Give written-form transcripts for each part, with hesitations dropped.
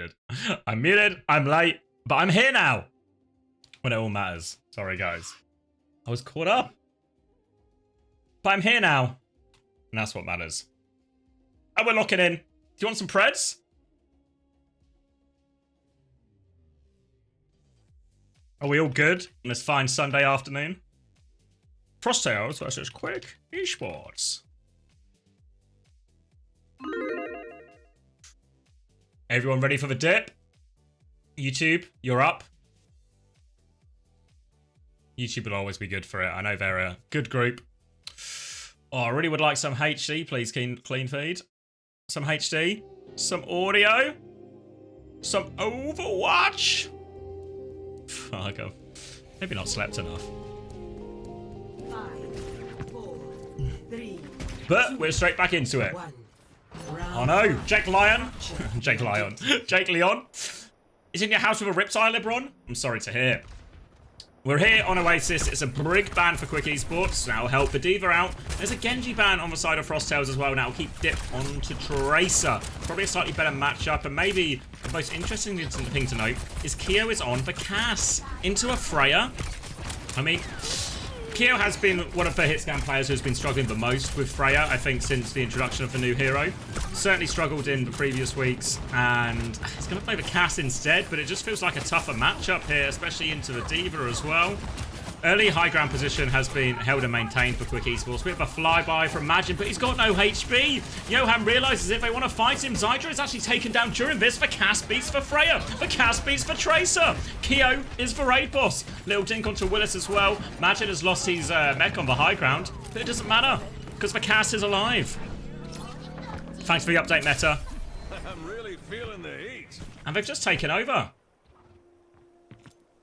muted. I'm muted. I'm late. But I'm here now. When it all matters. Sorry, guys. I was caught up. But I'm here now. And that's what matters. And we're locking in. Do you want some Preds? Are we all good on this fine Sunday afternoon? Frosttails versus Quick Esports. Everyone ready for the dip? YouTube, you're up. YouTube will always be good for it. I know they're a good group. Oh, I really would like some HD, please, clean feed. Some HD. Some audio. Some Overwatch. Fuck, I've maybe not slept enough. 5, 4, 3, but we're straight back into it. 1. Oh no, Jake Lyon. Jake Lyon. Jake Leon. Is in your house with a riptide, LeBron? I'm sorry to hear. We're here on OWCS. It's a brig ban for Quick Esports. That'll help the Diva out. There's a Genji ban on the side of Frosttails as well. Now we'll keep Dip onto Tracer. Probably a slightly better matchup. And maybe the most interesting thing to note is Keo is on for Cass into a Freya. I mean, Keo has been one of the hitscan players who's been struggling the most with Freya, I think, since the introduction of the new hero. Certainly struggled in the previous weeks, and he's going to play the Cass instead, but it just feels like a tougher matchup here, especially into the Diva as well. Early high ground position has been held and maintained for Quick Esports. Bit of a flyby from Magin, but he's got no HP. Johan realizes if they want to fight him, Zydra is actually taken down during this. The Cass beats for Freya. The Cass beats for Tracer. Keo is for raid boss. Little dink onto Willis as well. Magin has lost his mech on the high ground, but it doesn't matter because the Cass is alive. Thanks for the update, Meta. I'm really feeling the heat. And they've just taken over.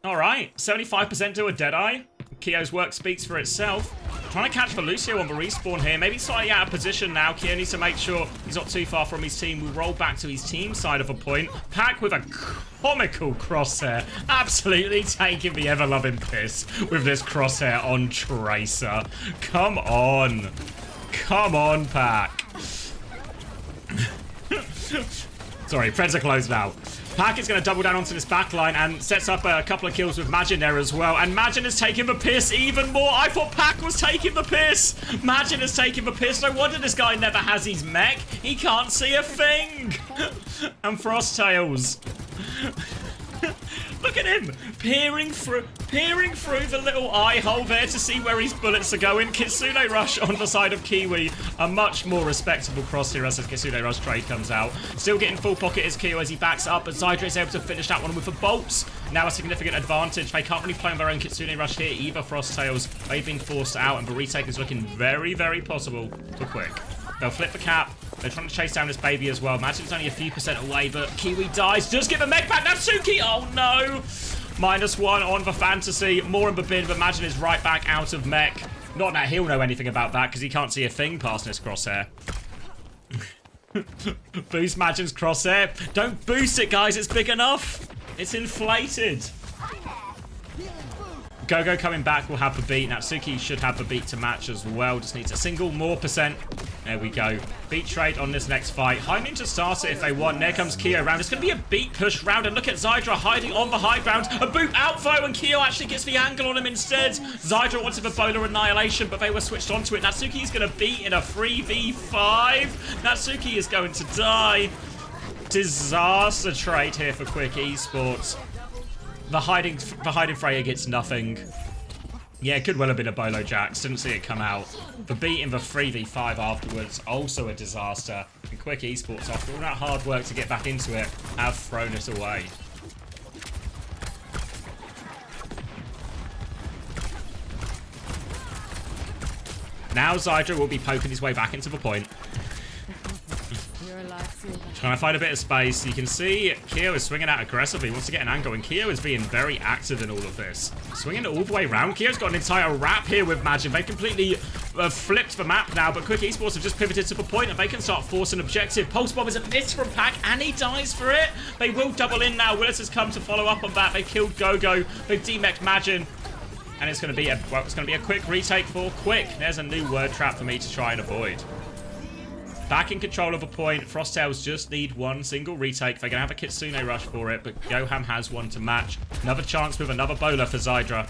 Alright, 75% to a Deadeye. Keo's work speaks for itself. Trying to catch for Lucio on the respawn here. Maybe slightly out of position now. Keo needs to make sure he's not too far from his team. We'll roll back to his team side of a point. Pack with a comical crosshair. Absolutely taking the ever-loving piss with this crosshair on Tracer. Come on. Come on, Pack. Sorry, Preds are closed now. Pack is going to double down onto this backline and sets up a couple of kills with Magin there as well. And Magin is taking the piss even more. I thought Pack was taking the piss. Magin is taking the piss. No wonder this guy never has his mech. He can't see a thing. And Frosttails. Look at him peering through the little eye hole there to see where his bullets are going. Kitsune Rush on the side of Kiwi. A much more respectable cross here as the Kitsune Rush trade comes out. Still getting full pocket is Keo as he backs up, but Zydra is able to finish that one with the bolts. Now a significant advantage. They can't really play on their own Kitsune Rush here either, Frosttails. They've been forced out, and the retake is looking very, very possible for Quick. They'll flip the cap. They're trying to chase down this baby as well. Imagine it's only a few % away, but Kiwi dies. Does get the mech back. Natsuki! Oh, no! -1 on the fantasy. More in the bin, but Imagine is right back out of mech. Not that he'll know anything about that, because he can't see a thing past this crosshair. Boost Magin's crosshair. Don't boost it, guys. It's big enough. It's inflated. Gogo coming back will have the beat. Natsuki should have the beat to match as well. Just needs a single more %. There we go. Beat trade on this next fight. High Ninja starts it if they want. There comes Keo round. It's going to be a beat push round. And look at Zydra hiding on the high ground. A boot out though, and Keo actually gets the angle on him instead. Zydra wanted the Bowler Annihilation, but they were switched onto it. Natsuki is going to beat in a 3v5. Natsuki is going to die. Disaster trade here for Quick Esports. The hiding Freya gets nothing. Yeah, it could well have been a Bolo Jax. Didn't see it come out. The beat in the 3v5 afterwards, also a disaster. And Quick Esports, after all that hard work to get back into it, have thrown it away. Now Zydra will be poking his way back into the point. Trying to find a bit of space. You can see Keo is swinging out aggressively. He wants to get an angle, and Keo is being very active in all of this. Swinging it all the way around. Keo's got an entire wrap here with Magin. They completely flipped the map now, but Quick Esports have just pivoted to the point, and they can start forcing objective. Pulse Bomb is a miss from Pack, and he dies for it. They will double in now. Willis has come to follow up on that. They killed Gogo. They've demeched Magin. And it's going to be a quick retake for Quick. There's a new word trap for me to try and avoid. Back in control of a point. Frosttails just need one single retake. They're going to have a Kitsune rush for it, but Yoham has one to match. Another chance with another bowler for Zydra.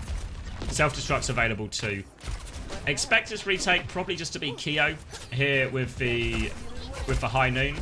Self-destruct's available too. Expect this retake probably just to be Kyo here with the high noon.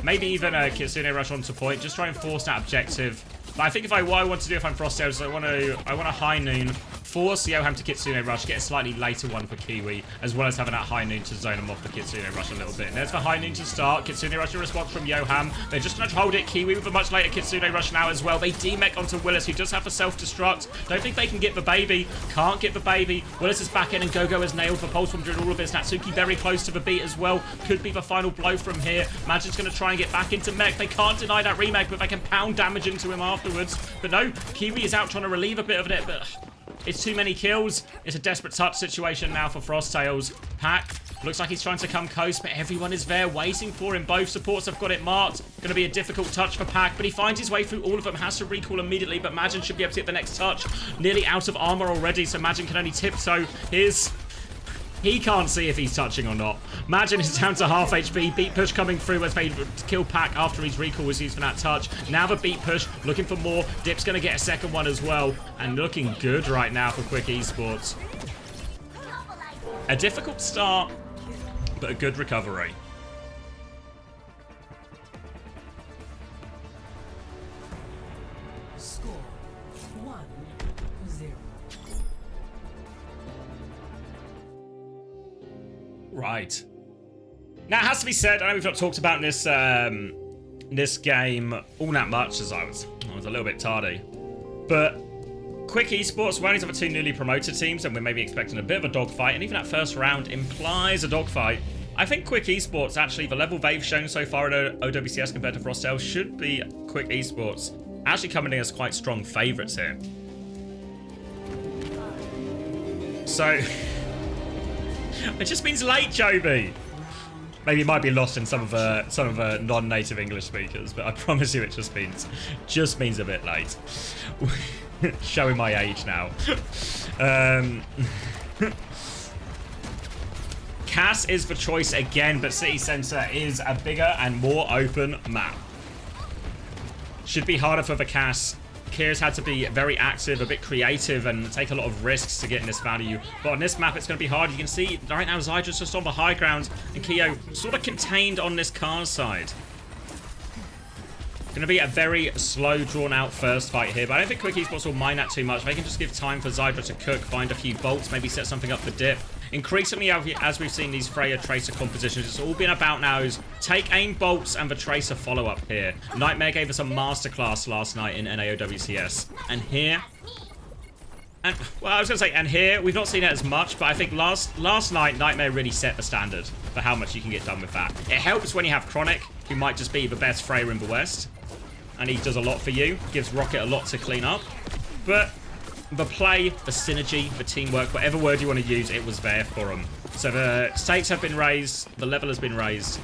Maybe even a Kitsune rush onto point. Just try and force that objective. But I think what I want to do if I'm Frosttails is I want a high noon, force Yoham to Kitsune rush, get a slightly later one for Kiwi, as well as having that high noon to zone him off the Kitsune rush a little bit. And there's the high noon to start. Kitsune rush in response from Yoham. They're just going to hold it. Kiwi with a much later Kitsune rush now as well. They demech onto Willis, who does have a self-destruct. Don't think they can get the baby. Can't get the baby. Willis is back in, and Gogo has nailed the pulse from doing all of this. Natsuki very close to the beat as well. Could be the final blow from here. Magic's going to try and get back into mech. They can't deny that remake, but they can pound damage into him afterwards. But no, Kiwi is out trying to relieve a bit of it, but it's too many kills. It's a desperate touch situation now for Frosttails. Pack looks like he's trying to come coast, but everyone is there waiting for him. Both supports have got it marked. Going to be a difficult touch for Pack, but he finds his way through all of them. Has to recall immediately, but Majin should be able to get the next touch. Nearly out of armor already, so Majin can only tiptoe. He can't see if he's touching or not. Majin is down to half HP. Beat push coming through as they kill Pack after his recall was used for that touch. Now the beat push, looking for more. Dip's going to get a second one as well. And looking good right now for Quick Esports. A difficult start, but a good recovery. Score 1-0. Right. Now, it has to be said, I know we've not talked about this this game all that much, as I was a little bit tardy. But Quick Esports, we only have 2 newly promoted teams, and we're maybe expecting a bit of a dogfight, and even that first round implies a dogfight. I think Quick Esports, actually, the level they've shown so far at OWCS compared to Frosttails should be Quick Esports actually coming in as quite strong favourites here. So it just means late, Joby. Maybe it might be lost in some of the non-native English speakers, but I promise you it just means a bit late. Showing my age now. Cass is the choice again, but City Centre is a bigger and more open map. Should be harder for the Cass. Kyr's had to be very active, a bit creative, and take a lot of risks to get in this value. But on this map, it's going to be hard. You can see right now Zydra's just on the high ground, and Kyo sort of contained on this car side. Going to be a very slow, drawn-out first fight here, but I don't think Quick Esports will mind that too much. They can just give time for Zydra to cook, find a few bolts, maybe set something up for Dip. Increasingly, as we've seen these Freya Tracer compositions, it's all been about now is take aim bolts and the Tracer follow-up here. Nightmare gave us a masterclass last night in NAOWCS. And here... well, I was going to say, and here, we've not seen it as much, but I think last night, Nightmare really set the standard for how much you can get done with that. It helps when you have Chronic, who might just be the best Freya in the West. And he does a lot for you, gives Rocket a lot to clean up. But the play, the synergy, the teamwork, whatever word you want to use, it was there for them. So the stakes have been raised, the level has been raised.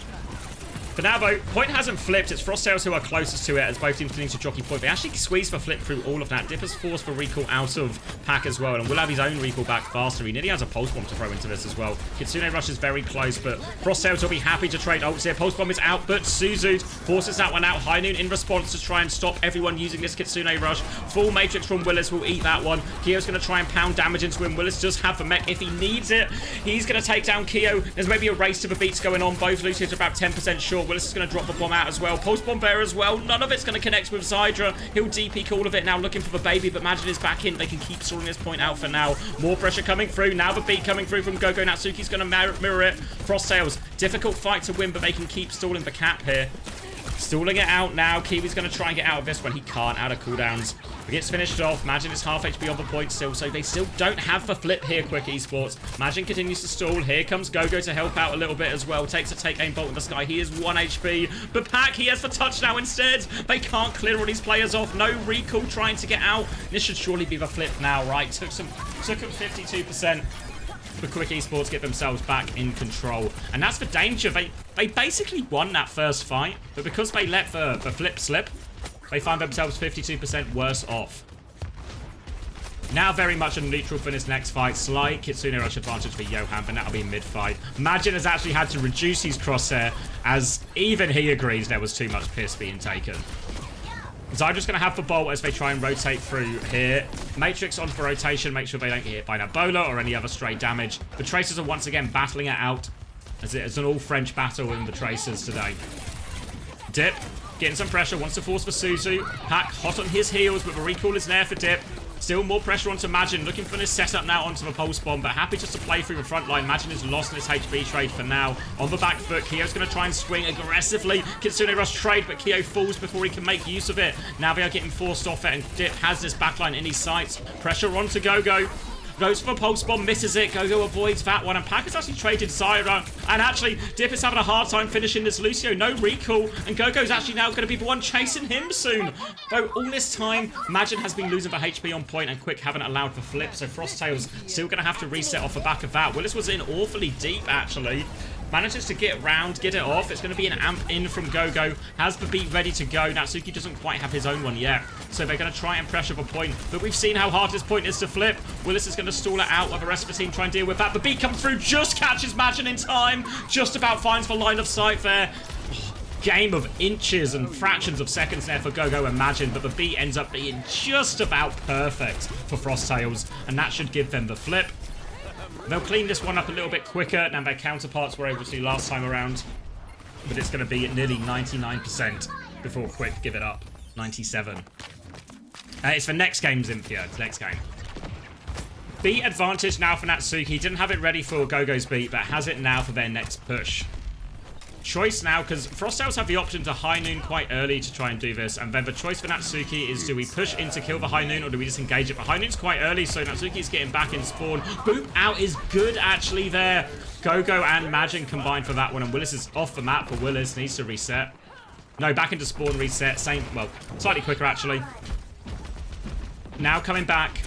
For now, though, point hasn't flipped. It's Frosttails who are closest to it as both teams continue to jockey point. They actually squeezed the flip through all of that. Dip has forced the recall out of Pack as well, and will have his own recall back faster. He nearly has a Pulse Bomb to throw into this as well. Kitsune Rush is very close, but Frosttails will be happy to trade ults here. Pulse Bomb is out, but Suzu forces that one out. High Noon in response to try and stop everyone using this Kitsune Rush. Full Matrix from Willis will eat that one. Kyo's going to try and pound damage into him. Willis does have the mech if he needs it. He's going to take down Kyo. There's maybe a race to the beats going on. Both Lucians are about 10% short. Willis is going to drop the bomb out as well. Pulse Bomb there as well. None of it's going to connect with Zydra. He'll DP all of it now, looking for the baby, but Majin is back in. They can keep stalling this point out for now. More pressure coming through. Now the beat coming through from Gogo. Natsuki's going to mirror it. Frosttails, difficult fight to win, but they can keep stalling the cap here. Stalling it out now. Kiwi's going to try and get out of this when he can't, out of cooldowns. He gets finished off. Majin is half HP on the point still, so they still don't have the flip here, Quick Esports. Majin continues to stall. Here comes Gogo to help out a little bit as well. Takes a take-aim bolt in the sky. He is 1 HP. But Pack, he has the touch now instead. They can't clear all these players off. No recall trying to get out. This should surely be the flip now, right? Took him 52%. For Quick Esports get themselves back in control. And that's the danger. They basically won that first fight, but because they let the flip slip, they find themselves 52% worse off. Now very much a neutral for this next fight. Slight Kitsune Rush advantage for Johan, but that'll be mid-fight. Majin has actually had to reduce his crosshair, as even he agrees there was too much piss being taken. Zydra's going to have the bolt as they try and rotate through here. Matrix on for rotation, make sure they don't get hit by Nabola or any other stray damage. The Tracers are once again battling it out, as it is an all-French battle in the Tracers today. Dip, getting some pressure, wants to force for Suzu. Pack hot on his heels, but the recall is there for Dip. Still more pressure onto Majin, looking for this setup now onto the pulse bomb, but happy just to play through the front line. Majin is lost in this HB trade for now. On the back foot, Kyo's going to try and swing aggressively. Kitsune Rush trade, but Kyo falls before he can make use of it. Now they are getting forced off it, and Dip has this backline in his sights. Pressure onto Gogo. Goes for a pulse bomb, misses it. Gogo avoids that one, and Pack has actually traded Zyra. And actually, Dip is having a hard time finishing this Lucio. No recall, and Gogo's actually now going to be the one chasing him soon. Though all this time, Majin has been losing the HP on point, and Quick haven't allowed the flip, so Frosttail's still going to have to reset off the back of that. Willis was in awfully deep, actually. Manages to get round, get it off. It's going to be an amp in from Gogo. Has the beat ready to go. Natsuki doesn't quite have his own one yet. So they're going to try and pressure the point. But we've seen how hard this point is to flip. Willis is going to stall it out while the rest of the team try and deal with that. The beat comes through, just catches Majin in time. Just about finds the line of sight there. Game of inches and fractions of seconds there for Gogo and Majin. But the beat ends up being just about perfect for Frosttails. And that should give them the flip. They'll clean this one up a little bit quicker than their counterparts were able to last time around. But it's going to be at nearly 99% before Quick give it up. 97. It's for next game, Zympia. It's next game. Beat advantage now for Natsuki. Didn't have it ready for Gogo's beat, but has it now for their next push. Choice now, because Frosttails have the option to High Noon quite early to try and do this, and then the choice for Natsuki is, do we push in to kill the High Noon, or do we just engage it? But High Noon's quite early, so Natsuki's getting back in spawn. Boop out is good, actually, there. Gogo and Majin combined for that one, and Willis is off the map, but Willis needs to reset. No, back into spawn, reset. Same, well, slightly quicker, actually. Now coming back.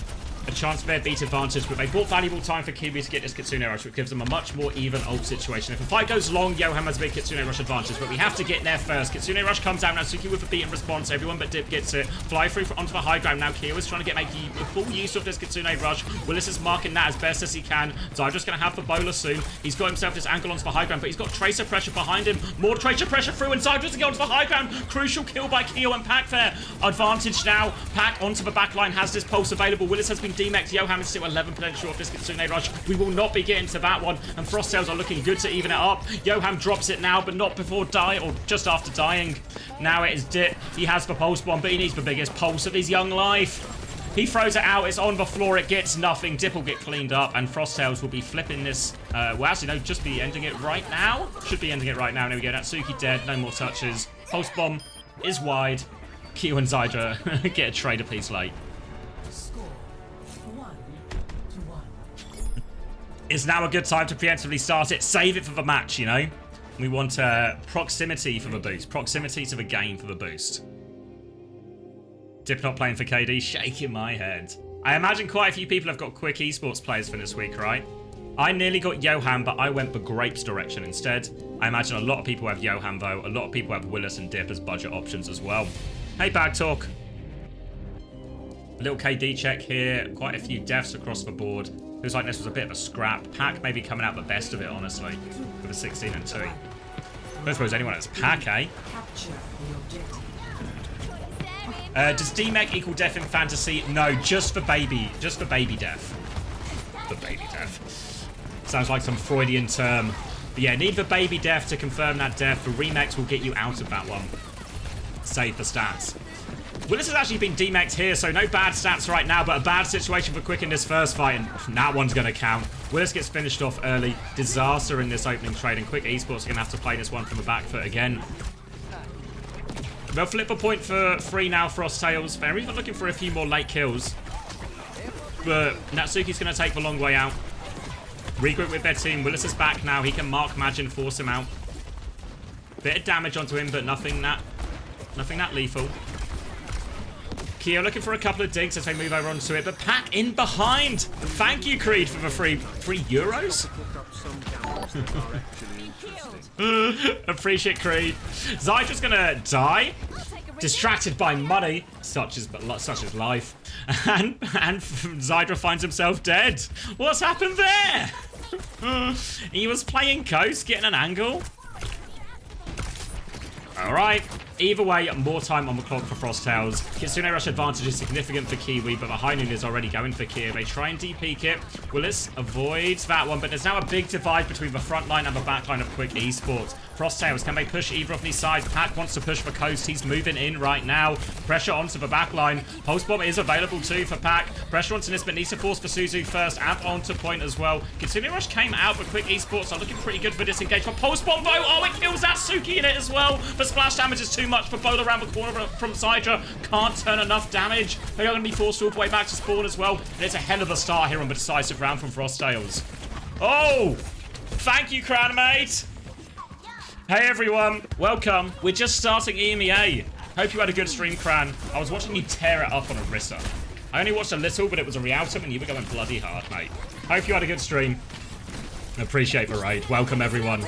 A chance for their beat advantage, but they bought valuable time for Kiwi to get this Kitsune Rush, which gives them a much more even ult situation. If the fight goes long, Johan has a big Kitsune Rush advantage, but we have to get there first. Kitsune Rush comes down, Natsuki with a beat in response, everyone but Dip gets it. Fly through onto the high ground, now Kyo is trying to make full use of this Kitsune Rush. Willis is marking that as best as he can. Zydra's going to have the bowler soon. He's got himself this angle onto the high ground, but he's got Tracer pressure behind him. More Tracer pressure through, and Zydra's to go onto the high ground. Crucial kill by Kyo and Pack there. Advantage now. Pack onto the back line, has this pulse available. Willis has been demexed. Johan is still 11 potential off this Kitsune Rush. We will not be getting to that one, and Frosttails are looking good to even it up. Johan drops it now, but not before or just after dying. Now it is Dip. He has the pulse bomb, but he needs the biggest pulse of his young life. He throws it out. It's on the floor. It gets nothing. Dip will get cleaned up, and Frosttails will be flipping this. Well, actually, no, just be ending it right now. Should be ending it right now. There we go. Natsuki dead. No more touches. Pulse bomb is wide. Kyo and Zyra get a trader piece late. It's now a good time to preemptively start it. Save it for the match, you know? We want proximity for the boost. Proximity to the game for the boost. Dip not playing for KD. Shaking my head. I imagine quite a few people have got quick esports players for this week, right? I nearly got Johan, but I went the Grapes direction instead. I imagine a lot of people have Johan, though. A lot of people have Willis and Dip as budget options as well. Hey, Bag Talk. A little KD check here. Quite a few deaths across the board. Feels like this was a bit of a scrap. Pack maybe coming out the best of it, honestly, with a 16 and 2. I don't suppose anyone has Pack, eh? Does DMEC equal death in fantasy? No, just for baby death. For baby death. Sounds like some Freudian term. But yeah, need the baby death to confirm that death. The remex will get you out of that one. Save the stats. Willis has actually been demexed here, so no bad stats right now, but a bad situation for Quick in this first fight, and that one's going to count. Willis gets finished off early. Disaster in this opening trade, and Quick Esports are going to have to play this one from the back foot again. They'll flip a point for free now, Frosttails. They're even looking for a few more late kills. But Natsuki's going to take the long way out. Regroup with their team. Willis is back now. He can mark Majin, force him out. Bit of damage onto him, but nothing that lethal. Kyo looking for a couple of digs as they move over onto it, but Pack in behind. Thank you, Creed, for the free euros. Appreciate Creed. Zydra's gonna die. distracted by money, such as life, and Zydra finds himself dead. What's happened there? He was playing Coast, getting an angle. Alright, either way, more time on the clock for Frosttails. Kitsune Rush advantage is significant for Kiwi, but the high noon is already going for Kia. They try and deep-peek it. Willis avoids that one, but there's now a big divide between the front line and the back line of Quick Esports. Frosttails, can they push either of these sides? Pack wants to push for Coast. He's moving in right now. Pressure onto the back line. Pulse Bomb is available too for Pack. Pressure onto this, but needs to force for Suzu first. Amp onto point as well. Kitsune Rush came out, but Quick Esports are looking pretty good for this engagement. Pulse Bomb though, oh, it kills Natsuki in it as well. The splash damage is too much for Bola around the corner from Zydra. Can't turn enough damage. They are going to be forced all the way back to spawn as well. And it's a hell of a start here on the decisive round from Frosttails. Oh! Thank you, Cranmate! Hey everyone, welcome. We're just starting EMEA. Hope you had a good stream, Cran. I was watching you tear it up on Orisa. I only watched a little, but it was a Rialto and you were going bloody hard, mate. Hope you had a good stream. Appreciate the raid. Welcome, everyone.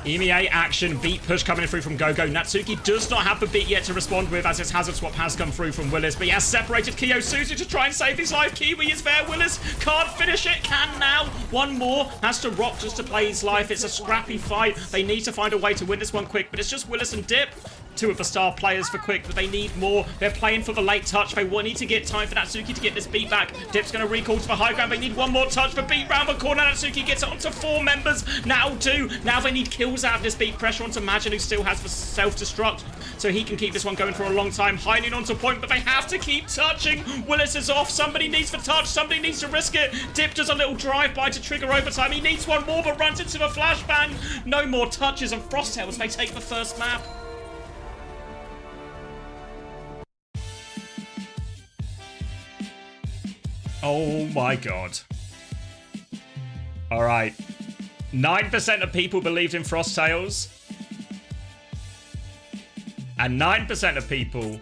EMEA action, beat push coming through from Gogo. Natsuki does not have the beat yet to respond with, as his hazard swap has come through from Willis, but he has separated Kyo Suzu to try and save his life. Kiwi is there. Willis can't finish it, can now. One more, has to rock just to play his life. It's a scrappy fight. They need to find a way to win this one quick, but it's just Willis and Dip. Two of the star players for Quick, but they need more. They're playing for the late touch. They will need to get time for Natsuki to get this beat back. Dip's going to recall to the high ground. They need one more touch for beat round the corner. Natsuki gets it onto 4 members. Now 2. Now they need kills out of this beat. Pressure onto Majin, who still has the self-destruct, so he can keep this one going for a long time. High noon onto point, but they have to keep touching. Willis is off. Somebody needs the touch. Somebody needs to risk it. Dip does a little drive-by to trigger overtime. He needs one more, but runs into the flashbang. No more touches, and Frosttails, they take the first map. Oh my god. Alright. 9% of people believed in Frosttails. And 9% of people...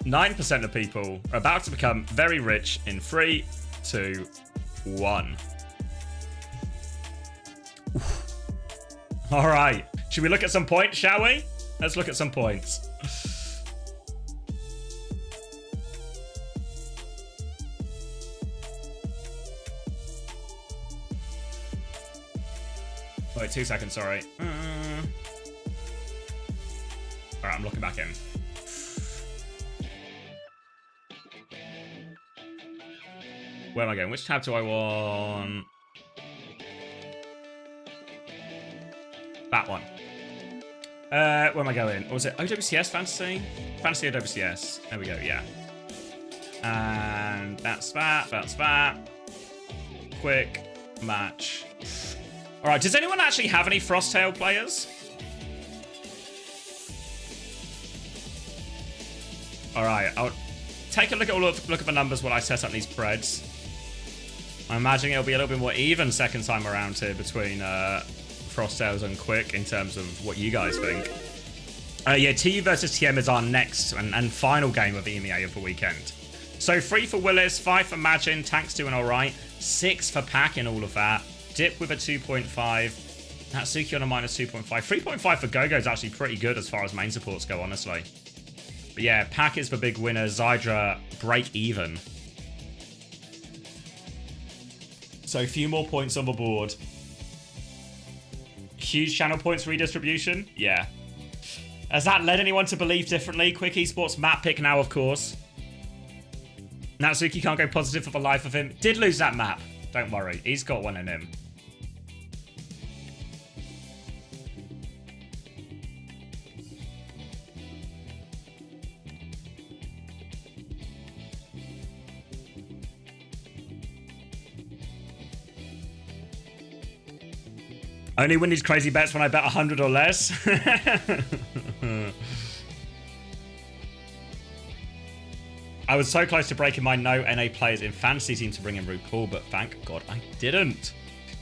9% of people are about to become very rich in 3, 2, 1. Alright. Should we look at some points, shall we? Let's look at some points. Wait, 2 seconds, sorry. Alright, I'm looking back in. Where am I going? Which tab do I want? That one. Where am I going? Or was it OWCS Fantasy? Fantasy OWCS. There we go, yeah. And that's that, that's that. Quick match. Alright, does anyone actually have any Frosttail players? Alright, I'll take a look at the numbers while I set up these spreads. I'm imagining it'll be a little bit more even second time around here between Frosttails and Quick in terms of what you guys think. Yeah, TU versus TM is our next and final game of the EMEA of the weekend. So 3 for Willis, 5 for Majin, Tanks doing alright, 6 for Pack in all of that. Dip with a 2.5. Natsuki on a minus 2.5. 3.5 for Gogo is actually pretty good as far as main supports go, honestly. But yeah, Pack is the big winner. Zydra break even. So a few more points on the board. Huge channel points redistribution. Yeah. Has that led anyone to believe differently? Quick Esports map pick now, of course. Natsuki can't go positive for the life of him. Did lose that map. Don't worry. He's got one in him. Only win these crazy bets when I bet 100 or less. I was so close to breaking my no NA players in fantasy team to bring in RuPaul, but thank God I didn't.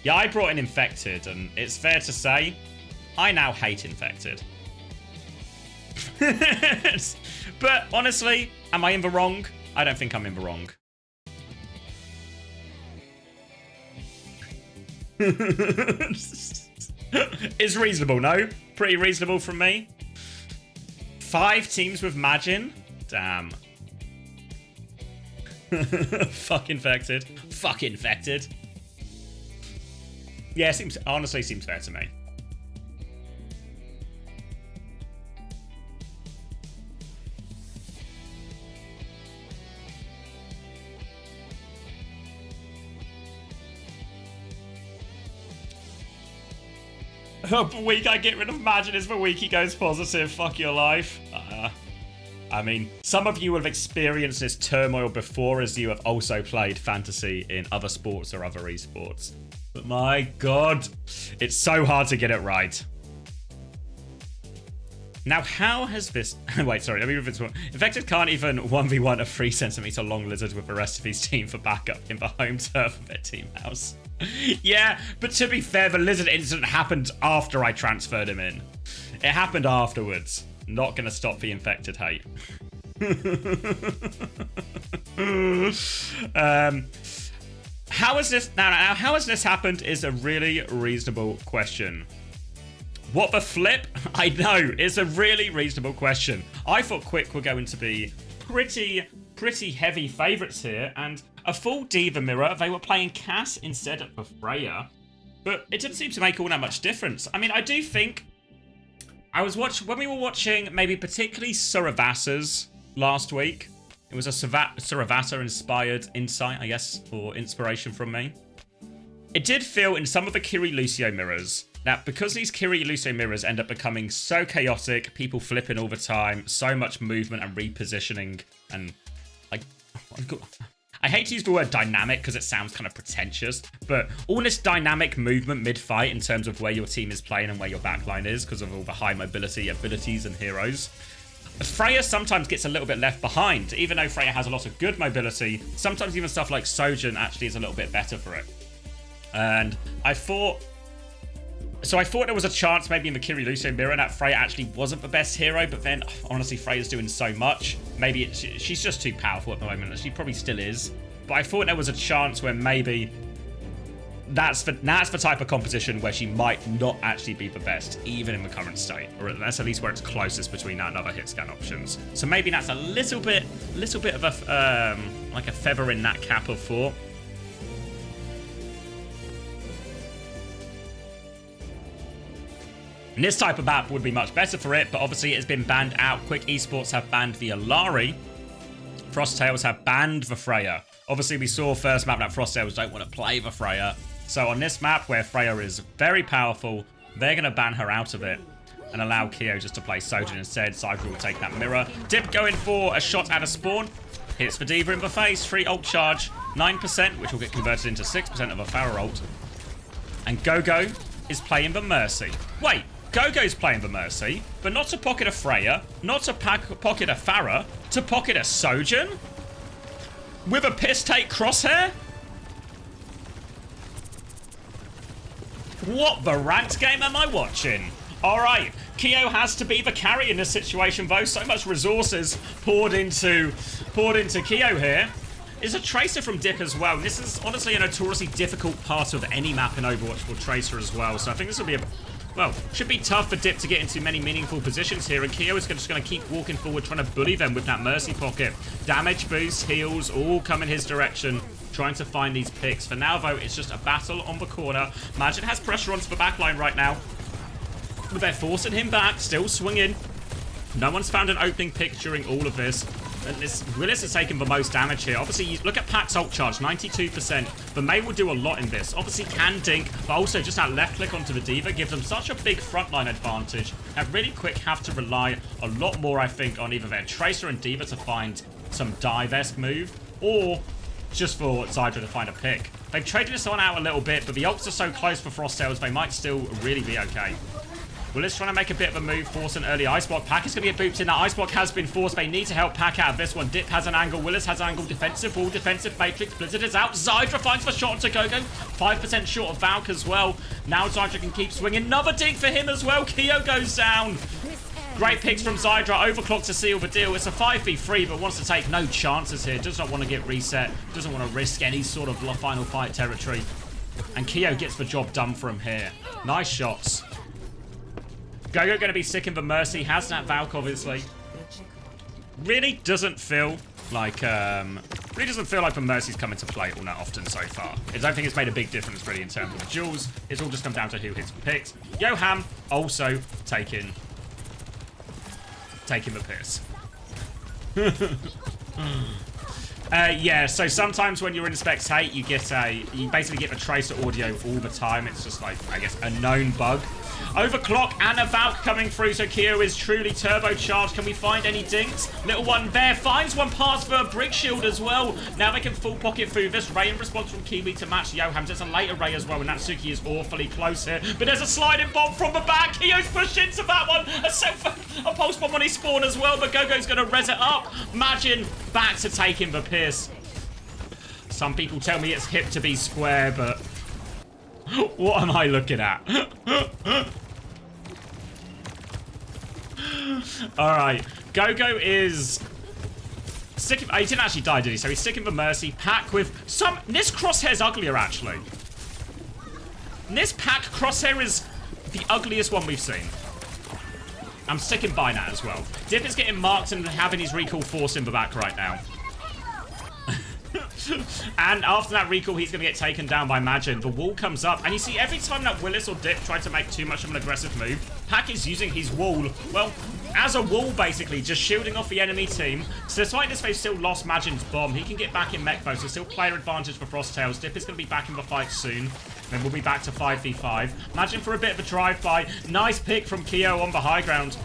Yeah, I brought in Infected, and it's fair to say, I now hate Infected. But honestly, am I in the wrong? I don't think I'm in the wrong. Is reasonable, no? Pretty reasonable from me. 5 teams with Majin? Damn. Fuck infected. Fuck infected. Yeah, honestly seems fair to me. The week I get rid of Majin is the week he goes positive. Fuck your life. I mean, some of you have experienced this turmoil before as you have also played fantasy in other sports or other esports. But my god, it's so hard to get it right. Now, how has this... Wait, sorry, let me read this one. Infected can't even 1v1 a 3 centimeter long lizard with the rest of his team for backup in the home turf of their team house. Yeah, but to be fair, the lizard incident happened after I transferred him in. It happened afterwards. Not going to stop the infected hate. How has this... Now, how has this happened is a really reasonable question. What the flip? I know, it's a really reasonable question. I thought Quick were going to be pretty heavy favourites here, and a full Diva mirror, they were playing Cass instead of Freya, but it didn't seem to make all that much difference. I mean, I do think... when we were watching maybe particularly Suravasa's last week, it was a Suravasa-inspired insight, I guess, or inspiration from me. It did feel in some of the Kiri Lucio mirrors that because these Kiri Lucio mirrors end up becoming so chaotic, people flipping all the time, so much movement and repositioning, and like... I hate to use the word dynamic because it sounds kind of pretentious, but all this dynamic movement mid-fight in terms of where your team is playing and where your backline is because of all the high mobility abilities and heroes. Freya sometimes gets a little bit left behind. Even though Freya has a lot of good mobility, sometimes even stuff like Sojourn actually is a little bit better for it. And I thought there was a chance maybe in the Kiri Lucio mirror that Freya actually wasn't the best hero, but then honestly Freya's doing so much. Maybe she's just too powerful at the moment, and she probably still is. But I thought there was a chance where maybe that's the type of composition where she might not actually be the best, even in the current state, or that's at least where it's closest between that and other hit scan options. So maybe that's a little bit of a like a feather in that cap of thought. And this type of map would be much better for it, but obviously it's been banned out. Quick Esports have banned the Alari. Frosttails have banned the Freya. Obviously, we saw first map that Frosttails don't want to play the Freya. So on this map, where Freya is very powerful, they're going to ban her out of it and allow Kyo just to play Sojourn instead. Cypher will take that mirror. Dip going for a shot at a spawn. Hits the Diva in the face. Free ult charge. 9%, which will get converted into 6% of a Pharah ult. And Gogo is playing the Mercy. Wait. Gogo's playing the Mercy, but not to pocket a Freya, not to pocket a Pharah, to pocket a Sojourn? With a piss take crosshair? What the ranked game am I watching? Alright, Kyo has to be the carry in this situation though. So much resources poured into Kyo here. Is a Tracer from Dip as well. This is honestly a notoriously difficult part of any map in Overwatch for Tracer as well. So I think this will be well, should be tough for Dip to get into many meaningful positions here, and Kyo is just going to keep walking forward, trying to bully them with that Mercy pocket. Damage boost, heals, all come in his direction, trying to find these picks. For now, though, it's just a battle on the corner. Majin has pressure onto the backline right now, but they're forcing him back, still swinging. No one's found an opening pick during all of this. And Willis has taken the most damage here. Obviously, you look at Pack's ult charge, 92%. The Mei will do a lot in this. Obviously, can dink, but also just that left click onto the Diva gives them such a big frontline advantage. And really quick have to rely a lot more, I think, on either their Tracer and Diva to find some dive-esque move, or just for Zydra to find a pick. They've traded this one out a little bit, but the ults are so close for Frosttails, they might still really be okay. Willis trying to make a bit of a move, force an early Ice Block. Pack is going to get booped in. That Ice Block has been forced. They need to help Pack out of this one. Dip has an angle. Willis has an angle. Defensive wall, defensive matrix. Blizzard is out. Zydra finds the shot onto Gogo. 5% short of Valk as well. Now Zydra can keep swinging. Another dink for him as well. Kyo goes down. Great picks from Zydra. Overclock to seal the deal. It's a 5v3, but wants to take no chances here. Does not want to get reset. Doesn't want to risk any sort of final fight territory. And Kyo gets the job done for him here. Nice shots. Gogo going to be sticking the Mercy. Has that Valk, obviously. Really doesn't feel like the Mercy's come into play all that often so far. I don't think it's made a big difference really in terms of the duels. It's all just come down to who hits picked. Yoham also taking the piss. Yeah, so sometimes when you're in spectate, you basically get the tracer audio all the time. It's just like, I guess, a known bug. Overclock and a Valk coming through, so Keo is truly turbocharged. Can we find any dinks? Little one there finds one pass for a Brick Shield as well. Now they can full pocket through this. Ray in response from Kiwi to match Yoham. There's a later Ray as well, and Natsuki is awfully close here. But there's a sliding bomb from the back. Keo's pushed into that one. A pulse bomb when he spawned as well, but Gogo's going to res it up. Majin back to taking the piss. Some people tell me it's hip to be square, but what am I looking at? Alright. Gogo is sticking. He didn't actually die, did he? So he's sticking the Mercy. Pack with some. This crosshair's uglier, actually. This pack crosshair is the ugliest one we've seen. I'm sticking by that as well. Dip is getting marked and having his recall force in the back right now. And after that recall, he's going to get taken down by Majin. The wall comes up, and you see every time that Willis or Dip try to make too much of an aggressive move, Pack is using his wall, well, as a wall, basically, just shielding off the enemy team. So despite this, they've still lost Majin's bomb. He can get back in mech mode, so still player advantage for Frosttails. Dip is going to be back in the fight soon. Then we'll be back to 5v5. Majin for a bit of a drive-by. Nice pick from Keo on the high ground.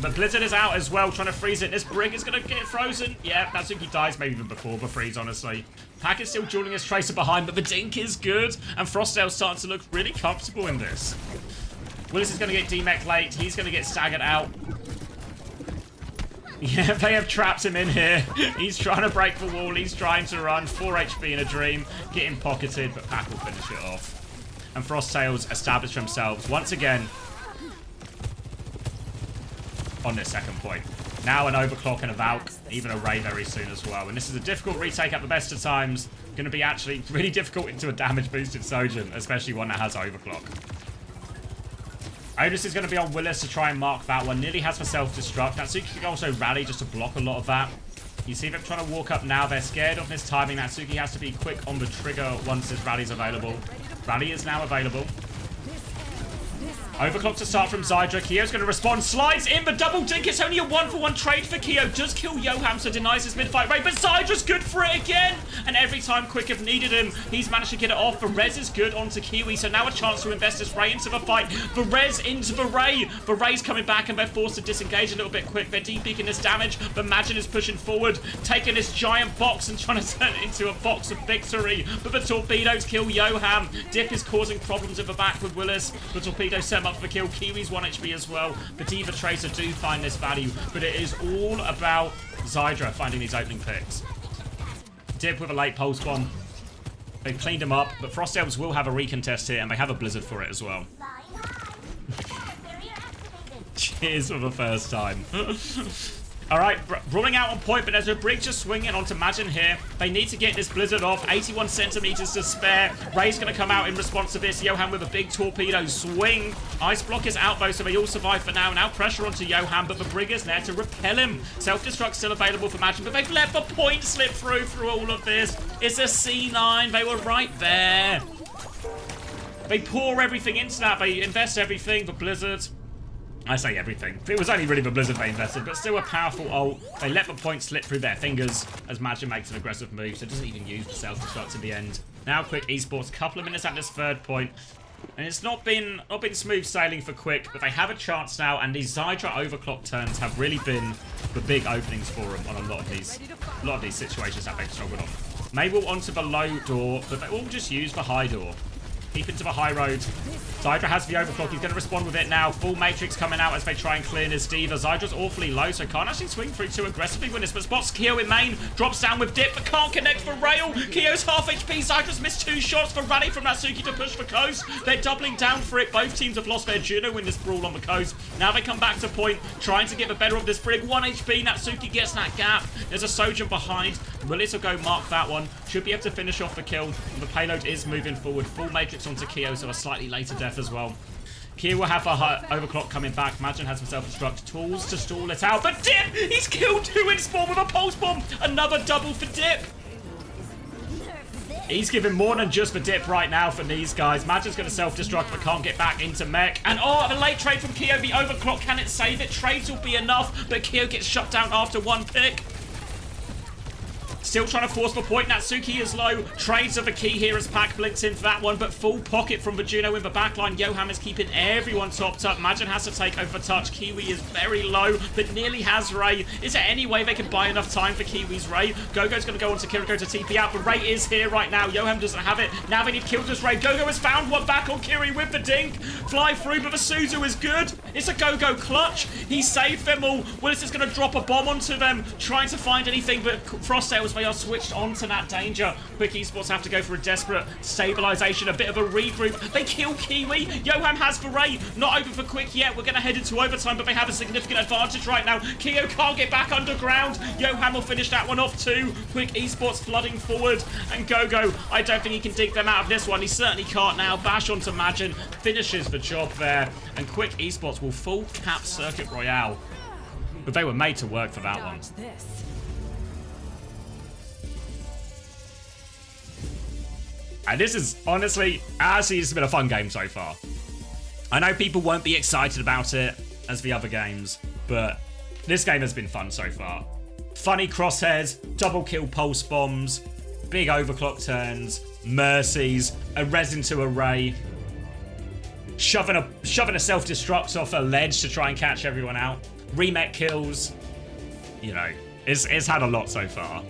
But Blizzard is out as well, trying to freeze it. This Brig is going to get frozen. Yeah, Natsuki dies maybe even before the freeze, honestly. Pack is still dueling his Tracer behind, but the Dink is good. And Frosttail's starting to look really comfortable in this. Willis is going to get D-Mech late. He's going to get staggered out. Yeah, they have trapped him in here. He's trying to break the wall. He's trying to run. 4 HP in a dream. Getting pocketed, but Pack will finish it off. And Frosttails establish themselves once again on this second point. Now an Overclock and a Valk, even a Ray very soon as well. And this is a difficult retake at the best of times. Going to be actually really difficult into a damage boosted Sojin, especially one that has Overclock. Odus is going to be on Willis to try and mark that one. Nearly has for self-destruct. Natsuki can also rally just to block a lot of that. You see them trying to walk up now. They're scared of this timing. Natsuki has to be quick on the trigger once his rally's available. Rally is now available. Overclock to start from Zydra. Keo's going to respond. Slides in the double dink. It's only a 1-for-1 trade for Keo. Does kill Yoham, so denies his mid-fight rate. But Zydra's good for it again. And every time Quick have needed him, he's managed to get it off. The res is good onto Kiwi. So now a chance to invest this Ray into the fight. The res into the Ray. The Ray's coming back and they're forced to disengage a little bit quick. They're deep-peaking this damage. But Majin is pushing forward, taking this giant box and trying to turn it into a box of victory. But the torpedoes kill Yoham. Dip is causing problems in the back with Willis. The torpedoes set him up for the kill. Kiwi's 1 HP as well. But Diva Tracer do find this value. But it is all about Zydra finding these opening picks. Dip with a late pulse bomb. They've cleaned him up. But Frosttails will have a recontest here. And they have a Blizzard for it as well. Cheers for the first time. Alright, rolling out on point, but there's a Brig just swinging onto Majin here. They need to get this Blizzard off. 81 centimeters to spare. Ray's going to come out in response to this. Yoham with a big torpedo swing. Ice Block is out though, so they all survive for now. Now pressure onto Yoham, but the Brig is there to repel him. Self-destruct still available for Majin, but they've let the point slip through all of this. It's a C9. They were right there. They pour everything into that. They invest everything. The Blizzard, I say everything. It was only really the Blizzard they invested, but still a powerful ult. They let the point slip through their fingers as Majin makes an aggressive move, so it doesn't even use the self-destruct in the end. Now Quick Esports, couple of minutes at this third point. And it's not been smooth sailing for Quick, but they have a chance now, and these Zydra overclock turns have really been the big openings for them on a lot of these situations that they've struggled on. Mabel onto the low door, but they all just use the high door. Keep into the high road. Zydra has the overclock. He's going to respond with it now. Full Matrix coming out as they try and clear his Diva. Zydra's awfully low, so can't actually swing through too aggressively when this, but spots Keo in main. Drops down with Dip, but can't connect for rail. Keo's half HP. Zydra's missed 2 shots for rally from Natsuki to push for coast. They're doubling down for it. Both teams have lost their Juno in this brawl on the coast. Now they come back to point, trying to get the better of this Brig. 1 HP. Natsuki gets that gap. There's a Sojin behind. Willis will go mark that one. Should be able to finish off the kill. The payload is moving forward. Full Matrix onto Keo, so a slightly later death as well. Kia will have a overclock coming back. Majin has himself destruct tools to stall it out. But Dip, he's killed 2 in spawn with a pulse bomb. Another double for Dip. He's giving more than just the Dip right now for these guys. Majin's going to self-destruct but can't get back into mech. And the late trade from Kyo. The overclock, can it save it? Trades will be enough, but Kyo gets shut down after 1 pick. Still trying to force the point. Natsuki is low. Trades are the key here as Pac blinks in for that one, but full pocket from the Juno in the backline. Yoham is keeping everyone topped up. Majin has to take over touch. Kiwi is very low, but nearly has Ray. Is there any way they can buy enough time for Kiwi's Ray? Gogo's going to go on to Kiriko to TP out, but Ray is here right now. Yoham doesn't have it. Now they need Kilda's Ray. Gogo has found one back on Kiri with the dink. Fly through, but the Suzu is good. It's a Gogo clutch. He saved them all. Willis is going to drop a bomb onto them, trying to find anything, but Frostales, they are switched onto that danger. Quick Esports have to go for a desperate stabilization, a bit of a regroup. They kill Kiwi. Yoham has the Ray. Not open for Quick yet. We're going to head into overtime, but they have a significant advantage right now. Kyo can't get back underground. Yoham will finish that one off too. Quick Esports flooding forward. And Gogo, I don't think he can dig them out of this one. He certainly can't now. Bash onto Majin. Finishes the job there. And Quick Esports will full cap Circuit Royale. But they were made to work for that one. And this is, honestly, it's been a fun game so far. I know people won't be excited about it as the other games, but this game has been fun so far. Funny crosshairs, double kill pulse bombs, big overclock turns, mercies, a res into a ray, shoving a self-destruct off a ledge to try and catch everyone out, remake kills. You know, it's had a lot so far.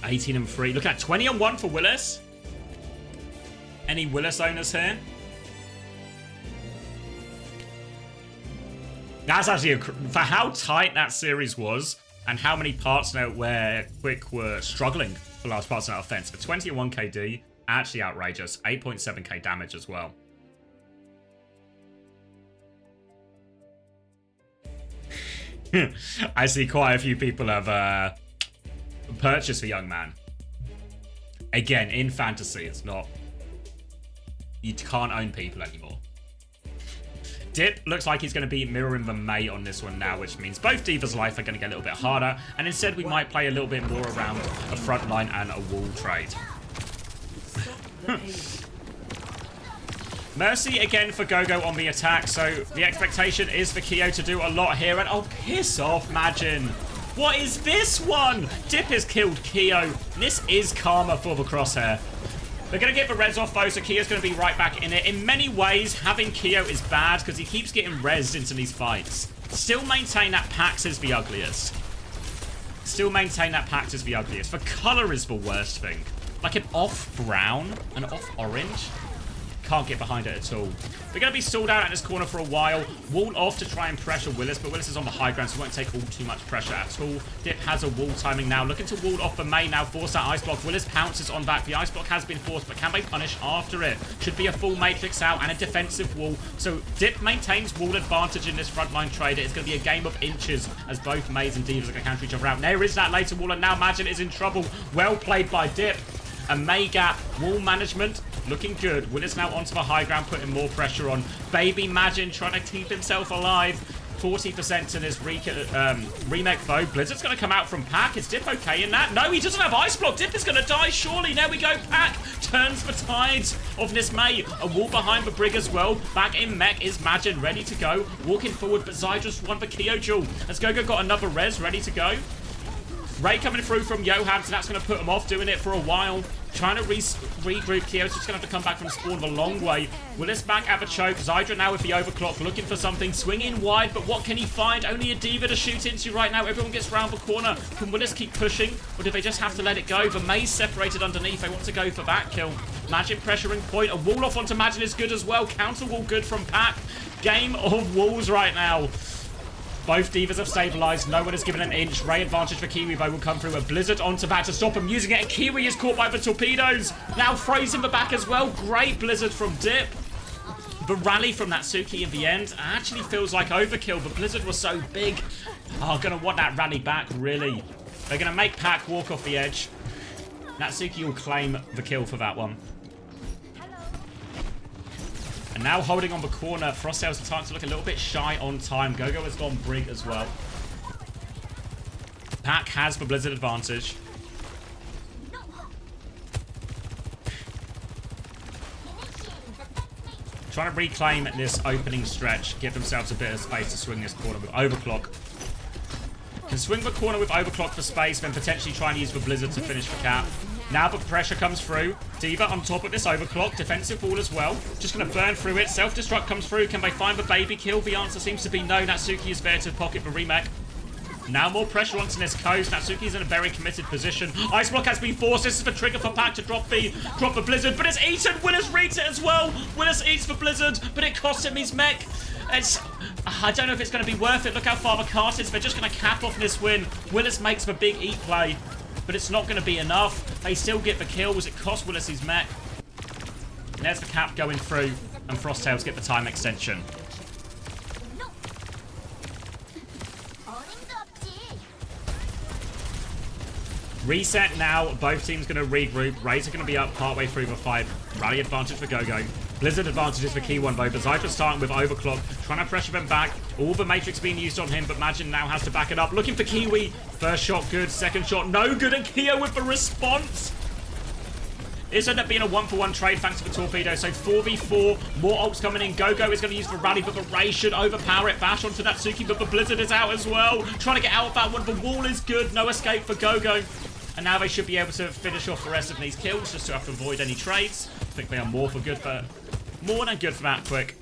18-3. Look at 20-1 for Willis. Any Willis owners here? That's actually for how tight that series was and how many parts now where Quick were struggling for large parts of that offense. A 20-1 KD, actually outrageous. 8.7k damage as well. I see quite a few people have purchased the young man. Again, in fantasy, it's not... You can't own people anymore. Dip looks like he's going to be mirroring the May on this one now, which means both D.Va's life are going to get a little bit harder, and instead we might play a little bit more around a front line and a wall trade. Mercy again for Gogo on the attack, so the expectation is for Kyo to do a lot here, and oh, piss off, Majin. What is this one? Dip has killed Kyo. This is karma for the crosshair. They're going to get the res off though, so Kyo's going to be right back in it. In many ways, having Kyo is bad because he keeps getting rezzed into these fights. Still maintain that Pax is the ugliest. Still maintain that Pax is the ugliest. The colour is the worst thing. Like an off brown, an off orange. Can't get behind it at all. They're going to be stalled out in this corner for a while. Wall off to try and pressure Willis, but Willis is on the high ground, so he won't take all too much pressure at all. Dip has a wall timing now. Looking to wall off the May now. Force that ice block. Willis pounces on back. The ice block has been forced, but can they punish after it? Should be a full matrix out and a defensive wall. So Dip maintains wall advantage in this frontline trade. It's going to be a game of inches as both Mays and D.Vas are going to counter each other out. There is that later wall, and now Majin is in trouble. Well played by Dip. A May gap. Wall management. Looking good. Willis now onto the high ground, putting more pressure on. Baby Majin trying to keep himself alive. 40% to this remake though. Blizzard's going to come out from Pac. Is Dip okay in that? No, he doesn't have ice block. Dip is going to die, surely. There we go. Pac turns the tides of this May. A wall behind the Brig as well. Back in mech is Majin, ready to go. Walking forward, but Zai just won the Kyo duel. As Gogo got another res, ready to go. Ray coming through from Yoham, so that's going to put him off, doing it for a while. Trying to regroup. Kyo's just going to have to come back from spawn the long way. Willis back at the choke. Zydra now with the overclock, looking for something. Swinging wide, but what can he find? Only a D.Va to shoot into right now. Everyone gets round the corner. Can Willis keep pushing, or do they just have to let it go? The Maze separated underneath. They want to go for that kill. Majin pressuring point. A wall off onto Majin is good as well. Counter wall good from Pac. Game of walls right now. Both D.Vas have stabilised. No one has given an inch. Ray advantage for Kiwi, though, will come through. A Blizzard onto back to stop him using it. And Kiwi is caught by the torpedoes. Now Fraze in the back as well. Great Blizzard from Dip. The rally from Natsuki in the end actually feels like overkill. But Blizzard was so big. Oh, gonna want that rally back, really. They're gonna make Pac walk off the edge. Natsuki will claim the kill for that one. And now holding on the corner, Frosttail's starting to look a little bit shy on time. Gogo has gone Brig as well. Pac has the Blizzard advantage. Trying to reclaim this opening stretch, give themselves a bit of space to swing this corner with Overclock. Can swing the corner with Overclock for space, then potentially try and use the Blizzard to finish the cap. Now the pressure comes through. D.Va on top of this Overclock. Defensive wall as well. Just going to burn through it. Self-destruct comes through. Can they find the baby kill? The answer seems to be no. Natsuki is there to pocket the remake. Now more pressure onto this coast. Natsuki's in a very committed position. Ice block has been forced. This is the trigger for Pac to drop the Blizzard, but it's eaten. Willis reads it as well. Willis eats the Blizzard, but it costs him his mech. I don't know if it's going to be worth it. Look how far the cart is. They're just going to cap off this win. Willis makes the big eat play, but it's not going to be enough. They still get the kills. It costs Willis his mech. And there's the cap going through, and Frosttails get the time extension. Reset now. Both teams going to regroup. Rays are going to be up partway through the fight. Rally advantage for Gogo. Blizzard advantage is the key one, though. But Zydra's starting with Overclock, trying to pressure them back. All the Matrix being used on him, but Majin now has to back it up. Looking for Kiwi. First shot good. Second shot no good. And Kia with the response. This ended up being a 1-for-1 trade thanks to the torpedo. So 4v4. More ults coming in. Gogo is going to use the rally, but the Ray should overpower it. Bash onto Natsuki, but the Blizzard is out as well. Trying to get out of that one. The wall is good. No escape for Gogo. And now they should be able to finish off the rest of these kills just to have to avoid any trades. I think they are more than good for that quick.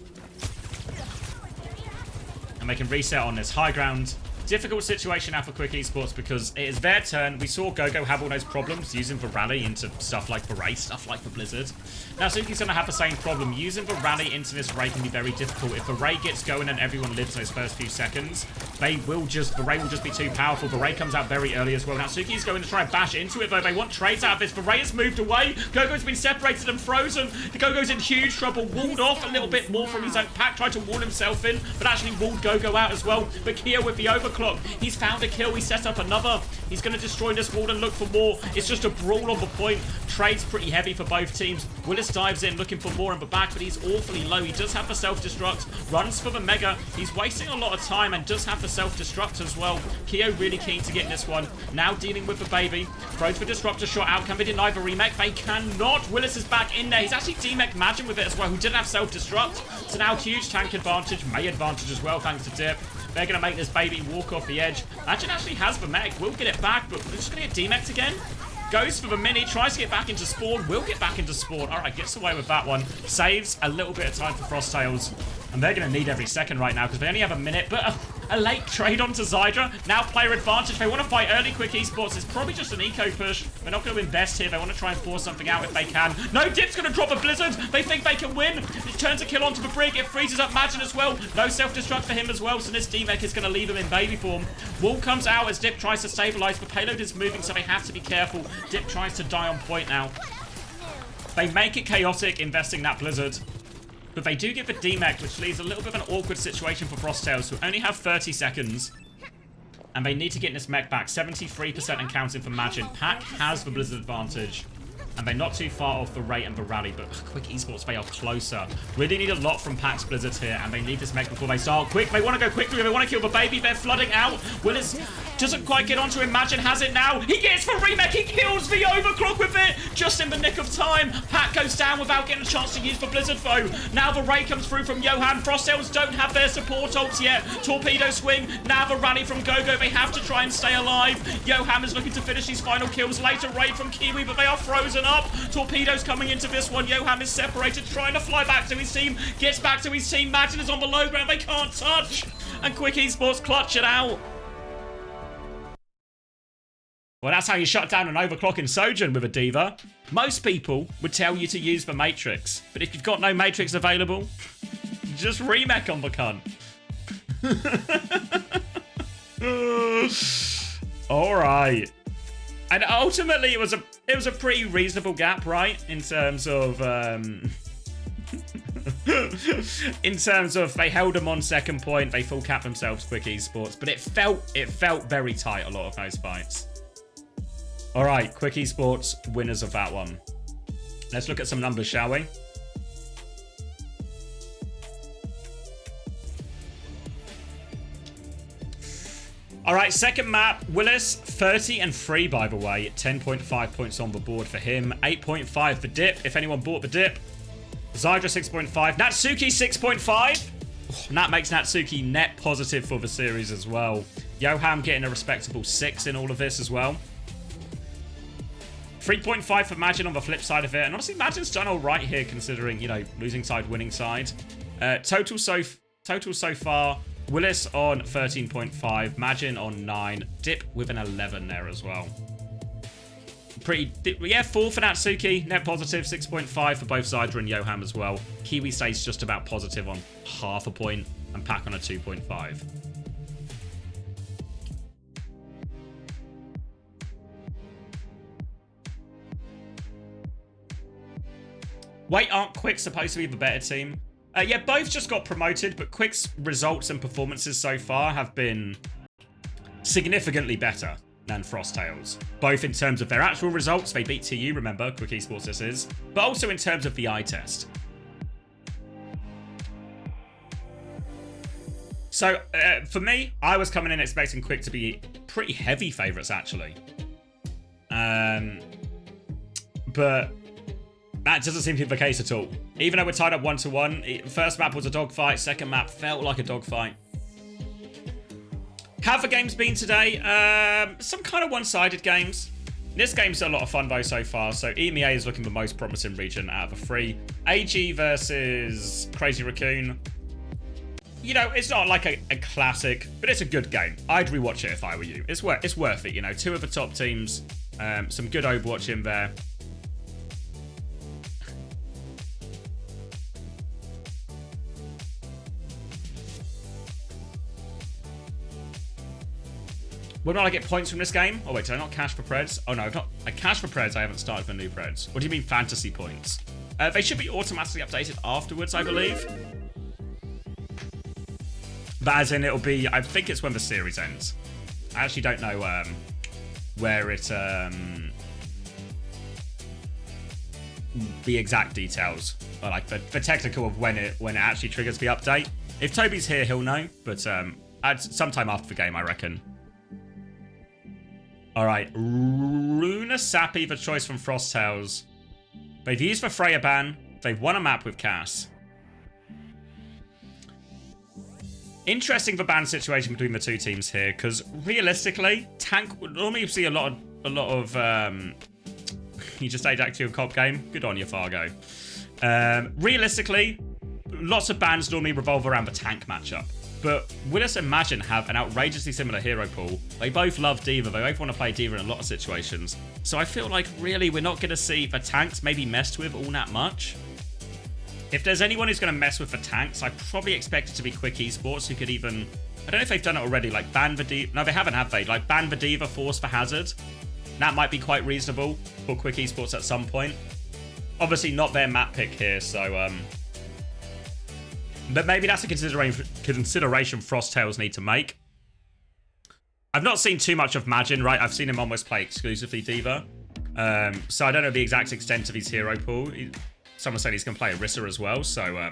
And they can reset on this high ground. Difficult situation now for Quick Esports because it is their turn. We saw Gogo have all those problems using the rally into stuff like the Ray, stuff like the Blizzard. Now Suki's going to have the same problem. Using the rally into this Ray can be very difficult. If the Ray gets going and everyone lives those first few seconds, the Ray will just be too powerful. The Ray comes out very early as well. Now Suki's going to try and bash into it though. They want trades out of this. The Ray has moved away. Gogo's been separated and frozen. The Gogo's in huge trouble. Walled off a little bit more from his own pack. Tried to wall himself in, but actually walled Gogo out as well. But Kia with the overclock. He's found a kill. He set up another. He's going to destroy this wall and look for more. It's just a brawl on the point. Trade's pretty heavy for both teams. Willis dives in looking for more in the back, but he's awfully low. He does have the self-destruct. Runs for the mega. He's wasting a lot of time and does have the self-destruct as well. Keo really keen to get this one. Now dealing with the baby. Throws the disruptor shot out. Can they deny the remake? They cannot. Willis is back in there. He's actually demech Majin with it as well, who didn't have self-destruct. So now huge tank advantage. May advantage as well, thanks to Dip. They're going to make this baby walk off the edge. Majin actually has the mech. Will get it back, but they're just going to get demeched again. Goes for the mini, tries to get back into spawn, will get back into spawn. All right, gets away with that one. Saves a little bit of time for Frosttails. And they're going to need every second right now because they only have a minute. But a late trade onto Zydra. Now player advantage. They want to fight early Quick Esports. It's probably just an eco push. They're not going to invest here. They want to try and force something out if they can. No, Dip's going to drop a Blizzard. They think they can win. It turns a kill onto the Brig. It freezes up Majin as well. No self-destruct for him as well. So this D-Mech is going to leave him in baby form. Wall comes out as Dip tries to stabilize. The payload is moving, so they have to be careful. Dip tries to die on point now. They make it chaotic, investing that Blizzard. But they do get the D-Mech, which leaves a little bit of an awkward situation for Frosttails, who only have 30 seconds. And they need to get this mech back. 73% and counting for Majin. Pac has the Blizzard advantage. And they're not too far off the rate and the rally, but Quick Esports, they are closer. Really need a lot from Pac's Blizzards here, and they need this mech before they start. Quick, they want to go quickly. They want to kill the baby. They're flooding out. Willis doesn't quite get onto him. Majin has it now. He gets for remake. He kills the overclock with it. Just in the nick of time. Pac goes down without getting a chance to use the Blizzard foe. Now the ray comes through from Johan. Frosttails don't have their support ults yet. Torpedo swing. Now the rally from Gogo. They have to try and stay alive. Johan is looking to finish his final kills. Later raid from Kiwi, but they are frozen up. Torpedoes coming into this one. Johan is separated, trying to fly back to his team. Gets back to his team. Majin is on the low ground. They can't touch. And Quick Esports clutch it out. Well, that's how you shut down an overclock in Sojourn with a D.Va. Most people would tell you to use the Matrix. But if you've got no Matrix available, just remake on the cunt. All right. And ultimately, it was a pretty reasonable gap, right? In terms of In terms of they held them on second point, they full capped themselves, Quick Esports, but it felt very tight, a lot of those fights. All right, Quick Esports, winners of that one. Let's look at some numbers, shall we? All right, second map, Willis, 30 and 3, by the way. 10.5 points on the board for him. 8.5 for Dip, if anyone bought the Dip. Zydra, 6.5. Natsuki, 6.5. Oh, and that makes Natsuki net positive for the series as well. Yoham getting a respectable 6 in all of this as well. 3.5 for Majin on the flip side of it. And honestly, Majin's done all right here, considering, you know, losing side, winning side. Total so far, Willis on 13.5, Majin on 9, Dip with an 11 there as well. Yeah, 4 for Natsuki, net positive, 6.5 for both Zydra and Yoham as well. Kiwi stays just about positive on half a point, and Pack on a 2.5. Wait, aren't Quick supposed to be the better team? Yeah, both just got promoted, but Quick's results and performances so far have been significantly better than Frosttails. Both in terms of their actual results, they beat TU, remember, Quick Esports this is, but also in terms of the eye test. So, for me, I was coming in expecting Quick to be pretty heavy favourites, actually. But that doesn't seem to be the case at all. Even though we're tied up 1-1, first map was a dogfight, second map felt like a dogfight. How have the games been today? Some kind of one-sided games. This game's a lot of fun though so far. So EMEA is looking the most promising region out of the 3. AG versus Crazy Raccoon. You know, it's not like a classic, but it's a good game. I'd rewatch it if I were you. It's worth it, you know. 2 of the top teams. Some good Overwatch in there. Wouldn't I get points from this game? Oh wait, did I not cash for Preds? Oh no, I've not. I cashed for Preds, I haven't started for new Preds. What do you mean fantasy points? They should be automatically updated afterwards, I believe. But as in, it'll be, I think it's when the series ends. I actually don't know where it, the exact details, or like the technical of when it actually triggers the update. If Toby's here, he'll know, but sometime after the game, I reckon. Alright, Runa Sappy, the choice from Frosttails. They've used the Freya ban. They've won a map with Cass. Interesting the ban situation between the 2 teams here, because realistically, Tank would normally see a lot of you just ate actually a cop game. Good on you, Fargo. Realistically, lots of bans normally revolve around the Tank matchup. But Willis and Majin have an outrageously similar hero pool. They both love D.Va. They both want to play D.Va in a lot of situations. So I feel like, really, we're not going to see the tanks maybe messed with all that much. If there's anyone who's going to mess with the tanks, I probably expect it to be Quick Esports, who could even... I don't know if they've done it already, like ban the D.Va... No, they haven't, have they? Like ban the D.Va, force for Hazard. That might be quite reasonable for Quick Esports at some point. Obviously not their map pick here, so... But maybe that's a consideration Frosttails need to make. I've not seen too much of Majin, right? I've seen him almost play exclusively D.Va. So I don't know the exact extent of his hero pool. Someone said he's going to play Orisa as well, so...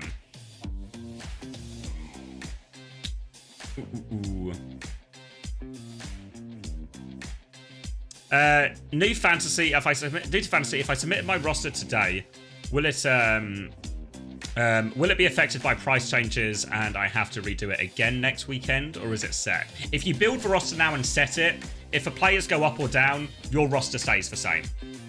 New fantasy. If I submit my roster today, will it be affected by price changes and I have to redo it again next weekend, or is it set? If you build the roster now and set it, if the players go up or down, your roster stays the same.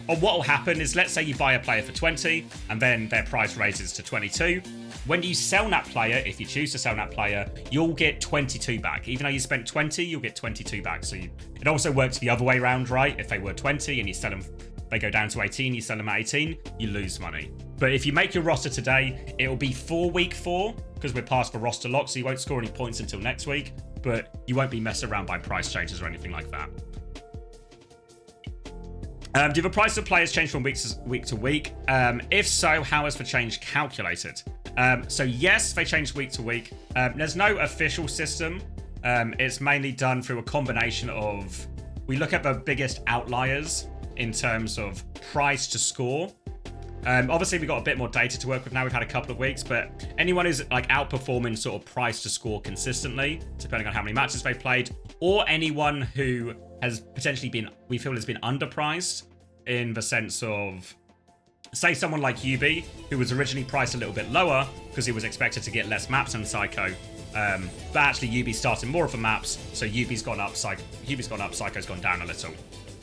Or what will happen is, let's say you buy a player for 20 and then their price raises to 22. When you sell that player, if you choose to sell that player, you'll get 22 back. Even though you spent 20, you'll get 22 back. So it also works the other way around, right? If they were 20 and you sell them, they go down to 18, you sell them at 18, you lose money. But if you make your roster today, it will be for week 4, because we're past the roster lock, so you won't score any points until next week, but you won't be messed around by price changes or anything like that. Do the price of players change from week to week? If so, how is the change calculated? So yes, they change week to week. There's no official system. It's mainly done through a combination of, we look at the biggest outliers in terms of price to score. Obviously, we've got a bit more data to work with now. We've had a couple of weeks, but anyone who's like outperforming sort of price to score consistently, depending on how many matches they've played, or anyone who has potentially been, we feel has been underpriced in the sense of, say someone like UB, who was originally priced a little bit lower because he was expected to get less maps than Psycho. But actually UB started more of the maps, so UB's gone up, Psycho's gone down a little.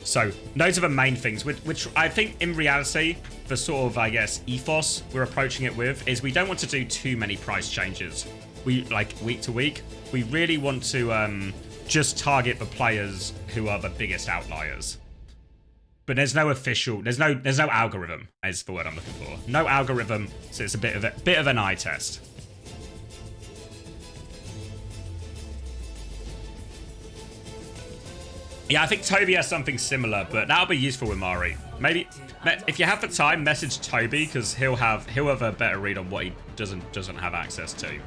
So those are the main things, which I think in reality, the sort of, I guess, ethos we're approaching it with is we don't want to do too many price changes. We, like, week to week, we really want to just target the players who are the biggest outliers. But there's no official, there's no algorithm, is the word I'm looking for. No algorithm, so it's a bit of an eye test. Yeah, I think Toby has something similar, but that'll be useful with Mari. Maybe if you have the time, message Toby because he'll have a better read on what he doesn't have access to.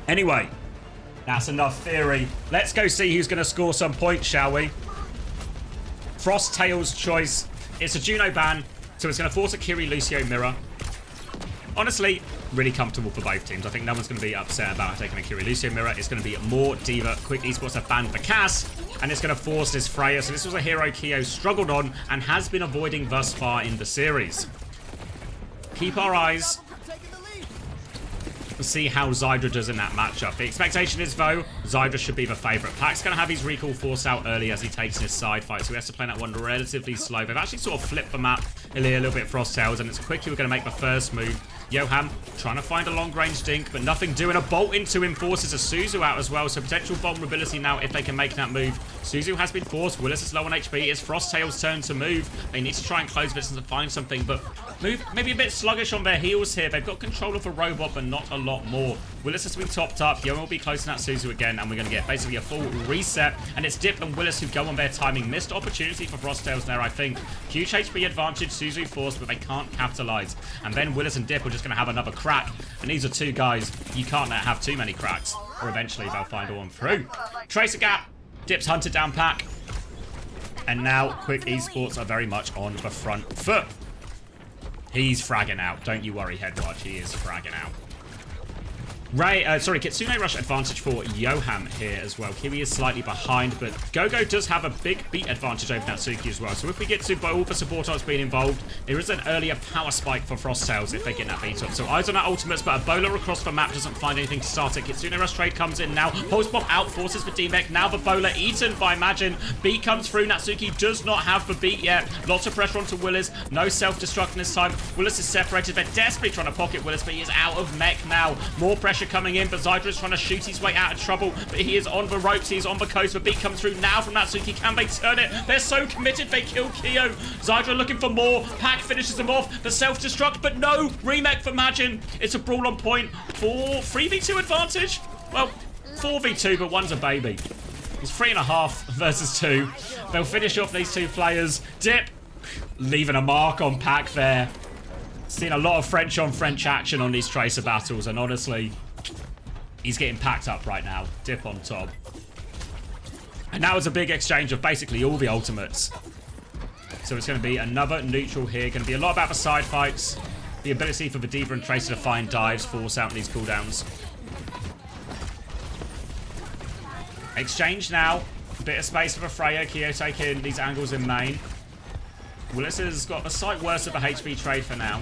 Anyway, that's enough theory. Let's go see who's going to score some points, shall we? Frosttail's choice. It's a Juno ban, so it's going to force a Kiri Lucio mirror. Honestly, really comfortable for both teams. I think no one's going to be upset about taking a Kiri Lucio mirror. It's going to be more D.Va. Quick Esports have banned the Cass, and it's going to force this Freya. So this was a hero Keo struggled on and has been avoiding thus far in the series. Keep our eyes. We'll see how Zydra does in that matchup. The expectation is, though, Zydra should be the favourite. Pack's going to have his recall forced out early as he takes his side fight, so he has to play that one relatively slow. They've actually sort of flipped the map a little bit Frosttails, and it's quickly we're going to make the first move. Yoham trying to find a long-range dink, but nothing doing. A bolt into him forces a Suzu out as well, so potential vulnerability now if they can make that move. Suzu has been forced. Willis is low on HP. It's Frosttail's turn to move. They need to try and close distance and find something, but move maybe a bit sluggish on their heels here. They've got control of a robot, but not a lot more. Willis has been topped up. Yoham will be closing that Suzu again, and we're going to get basically a full reset. And it's Dip and Willis who go on their timing. Missed opportunity for Frosttails there, I think. Huge HP advantage. Suzu forced, but they can't capitalize. And then Willis and Dip are just going to have another crack. And these are two guys you can't have too many cracks, or eventually they'll find a one through. Tracer gap. Dip's hunted down Pack. And now Quick Esports are very much on the front foot. He's fragging out. Don't you worry, Headwatch. He is fragging out. Kitsune Rush advantage for Yoham here as well. Kiwi is slightly behind, but Gogo does have a big beat advantage over Natsuki as well. So if we get to all the support arts being involved, there is an earlier power spike for Frosttails if they get that beat up. So eyes on that ultimates, but a bowler across the map doesn't find anything to start it. Kitsune Rush trade comes in now. Pulse Bomb out, forces for D-Mech. Now the bowler eaten by Majin. Beat comes through. Natsuki does not have the beat yet. Lots of pressure onto Willis. No self-destruct this time. Willis is separated. They're desperately trying to pocket Willis, but he is out of mech now. More pressure coming in, but Zydra is trying to shoot his way out of trouble, but he is on the ropes, he is on the coast. The beat comes through now from Natsuki. Can they turn it? They're so committed, they kill Keo. Zydra looking for more. Pack finishes them off. The self-destruct, but no remake for Majin. It's a brawl on point for 3v2 advantage. Well, 4v2, but one's a baby. It's 3.5 versus 2. They'll finish off these two players. Dip leaving a mark on Pack there. Seen a lot of French on French action on these Tracer battles, and honestly, he's getting packed up right now. Dip on top. And that was a big exchange of basically all the ultimates. So it's going to be another neutral here. Going to be a lot about the side fights. The ability for the D.Va and Tracer to find dives, force out these cooldowns. Exchange now. A bit of space for the Freya. Keo taking these angles in main. Willis has got a slight worse of a HP trade for now.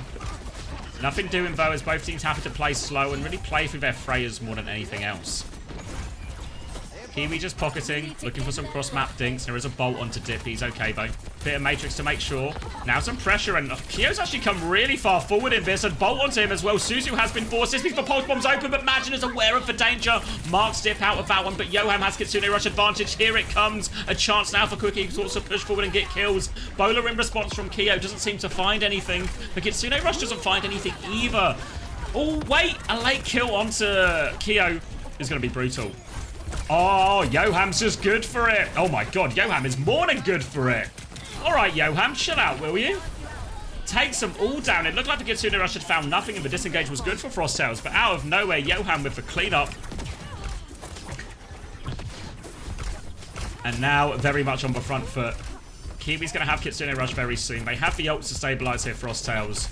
Nothing doing though, as both teams have to play slow and really play through their Freyas more than anything else. Kiwi just pocketing, looking for some cross-map dinks. There is a bolt onto Dip. He's okay though. Bit of Matrix to make sure. Now some pressure, and Keo's actually come really far forward in this, and bolt onto him as well. Suzu has been forced. This means the pulse bomb's open, but Majin is aware of the danger. Marks Dip out of that one, but Yoham has Kitsune Rush advantage. Here it comes. A chance now for Quickie to also push forward and get kills. Bowler in response from Keo doesn't seem to find anything, but Kitsune Rush doesn't find anything either. Oh, wait. A late kill onto Keo is going to be brutal. Oh, Yoham's just good for it. Oh my god, Yoham is more than good for it. All right, Yoham, chill out, will you? takes them all down. It looked like the Kitsune Rush had found nothing and the disengage was good for Frosttails, but out of nowhere, Johan with the cleanup. And now very much on the front foot. Kiwi's going to have Kitsune Rush very soon. They have the ult to stabilize here, Frosttails.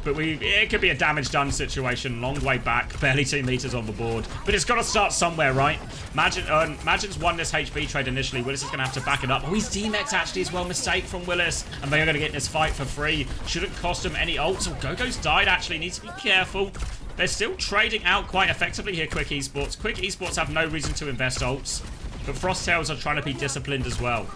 But it could be a damage done situation. Long way back. Barely 2 meters on the board. But it's got to start somewhere, right? Magin's won this HB trade initially. Willis is going to have to back it up. Oh, he's DMEX actually as well. Mistake from Willis. And they are going to get in this fight for free. Shouldn't cost him any ults. Oh, Gogo's died actually. Needs to be careful. They're still trading out quite effectively here, Quick Esports. Quick Esports have no reason to invest ults. But Frosttails are trying to be disciplined as well.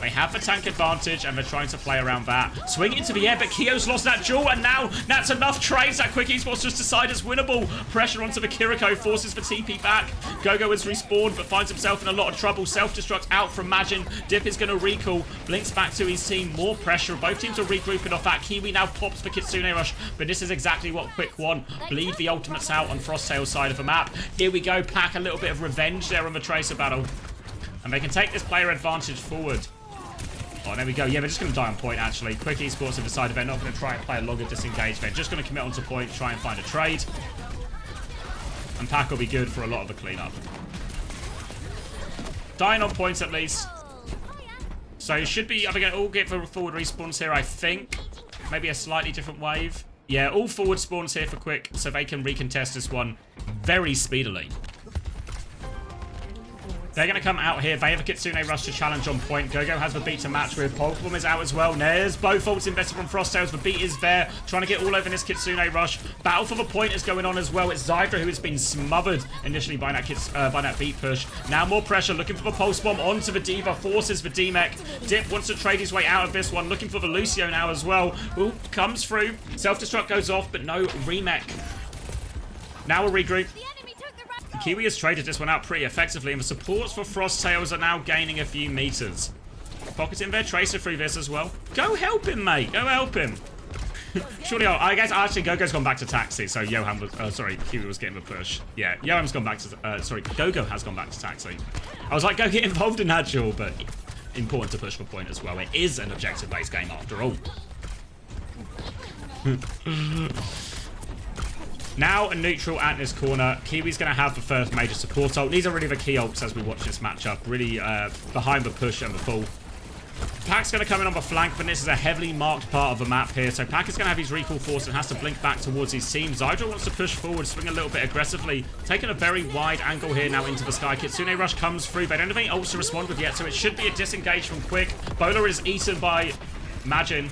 They have the tank advantage, and they're trying to play around that. Swing into the air, but Kyo's lost that duel, and now that's enough trades that Quick Esports just decide is winnable. Pressure onto the Kiriko, forces the TP back. Gogo is respawned, but finds himself in a lot of trouble. Self-destruct out from Magin. Dip is going to recall. Blinks back to his team. More pressure. Both teams are regrouping off that. Kiwi now pops the Kitsune Rush, but this is exactly what Quick want. Bleed the ultimates out on Frosttail's side of the map. Here we go. Pack a little bit of revenge there on the Tracer battle. And they can take this player advantage forward. Oh, there we go. Yeah, they're just going to die on point, actually. Quick Esports have decided they're not going to try and play a longer disengage. They're just going to commit onto point, try and find a trade. And Pack will be good for a lot of the cleanup. Dying on points, at least. So it should be... Are they going to all get for forward respawns here, I think? Maybe a slightly different wave. Yeah, all forward spawns here for Quick, so they can recontest this one very speedily. They're going to come out here. They have a Kitsune Rush to challenge on point. Gogo has the beat to match with. Pulse Bomb is out as well. There's both ults invested from Frosttails. The beat is there. Trying to get all over this Kitsune Rush. Battle for the point is going on as well. It's Zydra who has been smothered initially by that beat push. Now more pressure. Looking for the Pulse Bomb onto the D.Va. Forces the DMEC. Dip wants to trade his way out of this one. Looking for the Lucio now as well. Ooh, comes through. Self-destruct goes off, but no remech. Now a regroup. Kiwi has traded this one out pretty effectively, and the supports for Frosttails are now gaining a few meters. Pocketing their Tracer through this as well. Go help him, mate. Go help him. Surely, I guess actually Gogo's gone back to taxi, so Johan was, sorry, Kiwi was getting the push. Yeah, Johan's gone back to, sorry, Gogo has gone back to taxi. I was like, go get involved in that duel, but important to push for point as well. It is an objective-based game after all. Now a neutral at this corner. Kiwi's going to have the first major support ult. These are really the key ults as we watch this matchup. Really behind the push and the pull. Pack's going to come in on the flank, but this is a heavily marked part of the map here. So Pack is going to have his recall force and has to blink back towards his team. Zydra wants to push forward, swing a little bit aggressively. Taking a very wide angle here now into the sky. Kitsune Rush comes through. They don't have any ults to respond with yet, so it should be a disengage from Quick. Bola is eaten by Magin.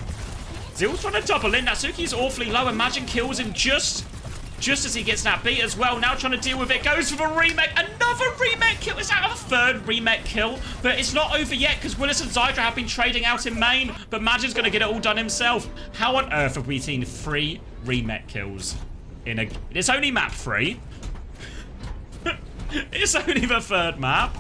Zill's trying to double in. Natsuki is awfully low, and Magin kills him just as he gets that beat as well. Now trying to deal with it. Goes for the remake. Another remake kill. Is that a third remake kill? But it's not over yet because Willis and Zydra have been trading out in main. But Magin's going to get it all done himself. How on earth have we seen 3 remake kills in a... It's only map 3. It's only the 3rd map.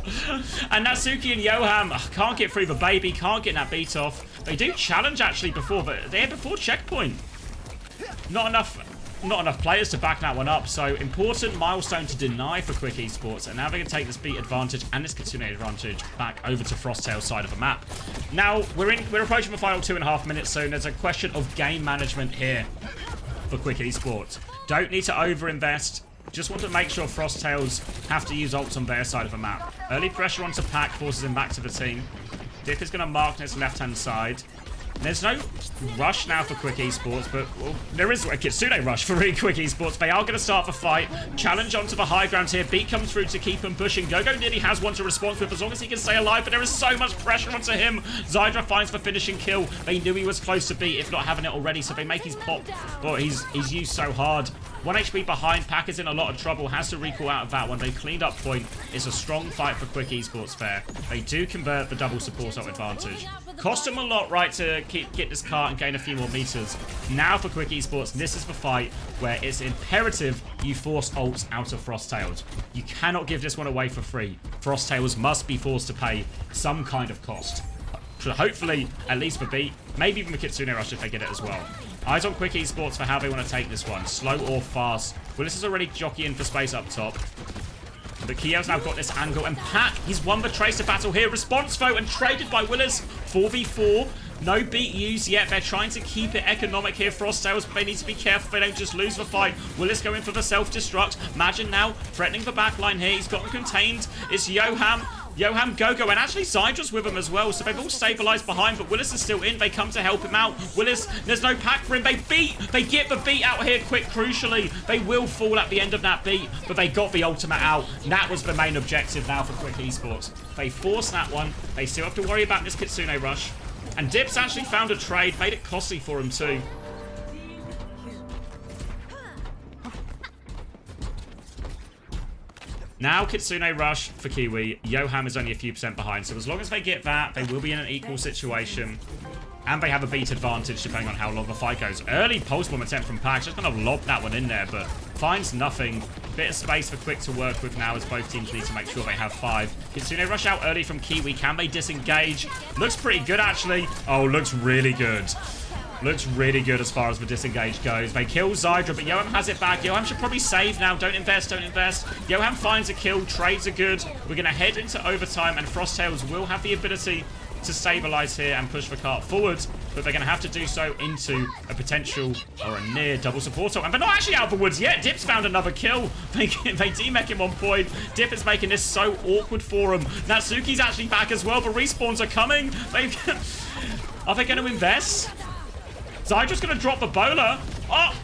And Natsuki and Johan can't get through the baby. Can't get that beat off. They do challenge actually before, but they're before checkpoint. Not enough players to back that one up, so important milestone to deny for Quick Esports, and now they're going to take this beat advantage and this Kitsune advantage back over to Frosttail's side of the map. Now, we're approaching the final 2.5 minutes soon. There's a question of game management here for Quick Esports. Don't need to overinvest. Just want to make sure Frosttails have to use ults on their side of the map. Early pressure onto Pack forces him back to the team. Dip is going to mark on his left-hand side. There's no rush now for Quick Esports, but well, there is a Kitsune rush for Quick Esports. They are going to start the fight. Challenge onto the high ground here. Beat comes through to keep him pushing. Gogo nearly has one to respond with as long as he can stay alive, but there is so much pressure onto him. Zydra finds the finishing kill. They knew he was close to beat, if not having it already, so they make his pop. Oh, he's used so hard. 1 HP behind. Pack is in a lot of trouble. Has to recall out of that one. They cleaned up point. It's a strong fight for Quick Esports there. They do convert the double support ult advantage. Cost them a lot, right, to get this cart and gain a few more meters. Now for Quick Esports, this is the fight where it's imperative you force ults out of Frosttails. You cannot give this one away for free. Frosttails must be forced to pay some kind of cost. So hopefully, at least for beat. Maybe even the Kitsune Rush if they get it as well. Eyes on Quick Esports for how they want to take this one. Slow or fast. Willis is already jockeying for space up top. But Kyo's now got this angle. And Pack, he's won the Tracer battle here. Response vote and traded by Willis. 4v4. No beat used yet. They're trying to keep it economic here. Frosttails, but they need to be careful they don't just lose the fight. Willis going for the self-destruct. Imagine now threatening the backline here. He's got them contained. It's Yoham. Yoham, Gogo, and actually Zydra's with him as well, so they've all stabilized behind, but Willis is still in. They come to help him out. Willis, there's no pack for him. They get the beat out here quick, crucially. They will fall at the end of that beat, but they got the ultimate out. That was the main objective now for Quick Esports. They forced that one. They still have to worry about this Kitsune rush. And Dips actually found a trade, made it costly for him too. Now Kitsune rush for Kiwi. Yoham is only a few % behind. So as long as they get that, they will be in an equal situation. And they have a beat advantage depending on how long the fight goes. Early pulse bomb attempt from Pax. Just kind of lobbed that one in there, but finds nothing. Bit of space for Quick to work with now as both teams need to make sure they have 5. Kitsune rush out early from Kiwi. Can they disengage? Looks pretty good, actually. Oh, looks really good. Looks really good as far as the disengage goes. They kill Zydra, but Yoham has it back. Yoham should probably save now. Don't invest, don't invest. Yoham finds a kill. Trades are good. We're going to head into overtime, and Frosttails will have the ability to stabilize here and push the cart forward, but they're going to have to do so into a potential or a near double support. And they're not actually out of the woods yet. Dip's found another kill. They demech him on point. Dip is making this so awkward for him. Natsuki's actually back as well. The respawns are coming. Are they going to invest? Zydra's going to drop the bowler. Oh!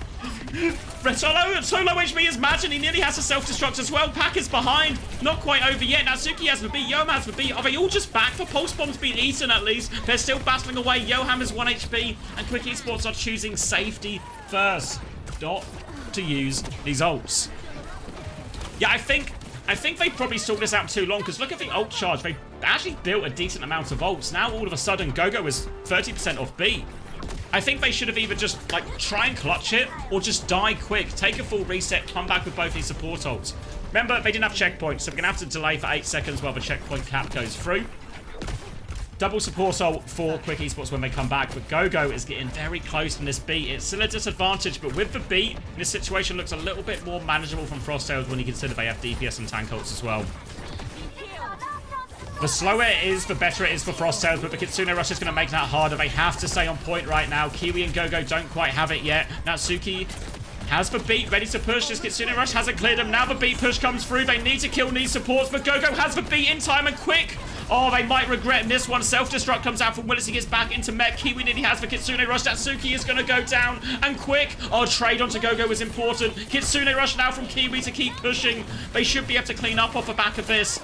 Solo HP is mad, and he nearly has a self-destruct as well. Pack is behind. Not quite over yet. Natsuki has the beat. Yoham has the beat. Are they all just back? The pulse bomb's been eaten at least. They're still battling away. Yoham is 1 HP, and Quick Esports are choosing safety first. Not to use these ults. Yeah, I think they probably stalled this out too long, because look at the ult charge. They actually built a decent amount of ults. Now all of a sudden, Gogo is 30% off beat. I think they should have either just, like, try and clutch it or just die quick. Take a full reset, come back with both these support ults. Remember, they didn't have checkpoints, so we're going to have to delay for 8 seconds while the checkpoint cap goes through. Double support ult for Quick Esports when they come back, but Gogo is getting very close in this beat. It's still a disadvantage, but with the beat, this situation looks a little bit more manageable from Frosttails when you consider they have DPS and tank ults as well. The slower it is, the better it is for Frosttails, but the Kitsune rush is going to make that harder. They have to stay on point right now. Kiwi and Gogo don't quite have it yet. Natsuki has the beat, ready to push. This Kitsune rush hasn't cleared them. Now the beat push comes through. They need to kill these supports, but Gogo has the beat in time and quick. Oh, they might regret this one. Self-destruct comes out from Willis. He gets back into mech. Kiwi nearly has the Kitsune rush. Natsuki is going to go down. And quick. Oh, trade onto Gogo is important. Kitsune rush now from Kiwi to keep pushing. They should be able to clean up off the back of this.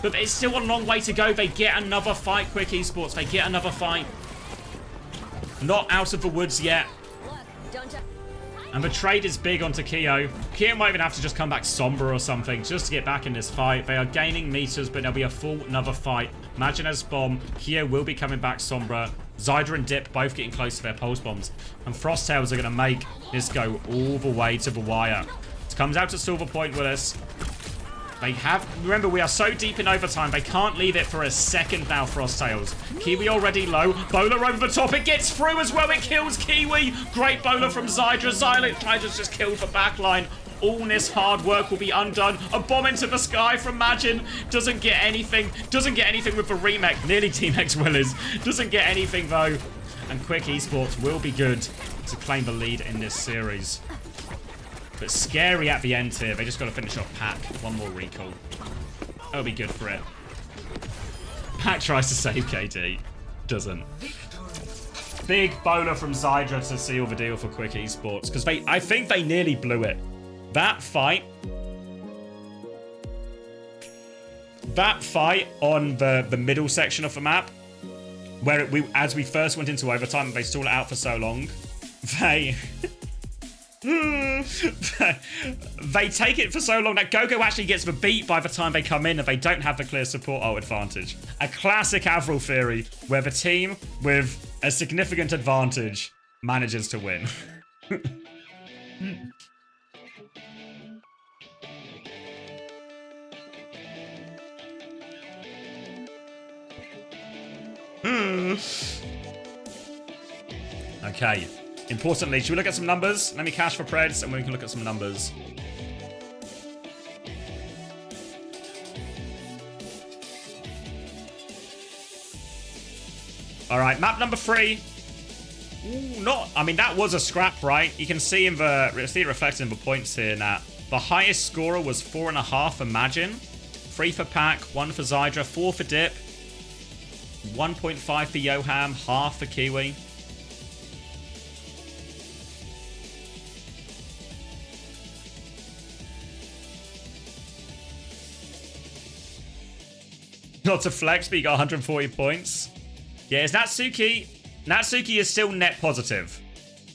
But it's still a long way to go. They get another fight, Quick Esports. They get another fight. Not out of the woods yet. And the trade is big onto Kyo. Kyo might even have to just come back Sombra or something just to get back in this fight. They are gaining meters, but there'll be a full another fight. Imagine as bomb. Kyo will be coming back Sombra. Zydra and Dip both getting close to their pulse bombs. And Frosttails are going to make this go all the way to the wire. It comes out to Silver Point Willis. They have... Remember, we are so deep in overtime, they can't leave it for a second now, Frosttails. Kiwi already low. Bowler over the top. It gets through as well. It kills Kiwi. Great bowler from Zydra. Zydra's just killed the backline. All this hard work will be undone. A bomb into the sky from Majin. Doesn't get anything. Doesn't get anything with the remake. Nearly Team X Willis. Doesn't get anything, though. And Quick Esports will be good to claim the lead in this series. But scary at the end here. They just got to finish off Pack. One more recall. That'll be good for it. Pack tries to save KD. Doesn't. Big bowler from Zydra to seal the deal for Quick Esports. Because I think they nearly blew it. That fight on the middle section of the map, where as we first went into overtime, they stalled it out for so long. They take it for so long that Gogo actually gets the beat by the time they come in, and they don't have the clear support ult advantage. A classic Avril theory where the team with a significant advantage manages to win. Okay. Importantly, should we look at some numbers? Let me cash for Preds, and we can look at some numbers. All right, map number 3. Ooh, I mean, that was a scrap, right? You can see see it reflected in the points here, Nat. The highest scorer was 4.5 for Majin, 3 for Pack, 1 for Zydra, 4 for Dip, 1.5 for Yoham, half for Kiwi. Not to flex, but you got 140 points. Yeah, it's Natsuki. Natsuki is still net positive.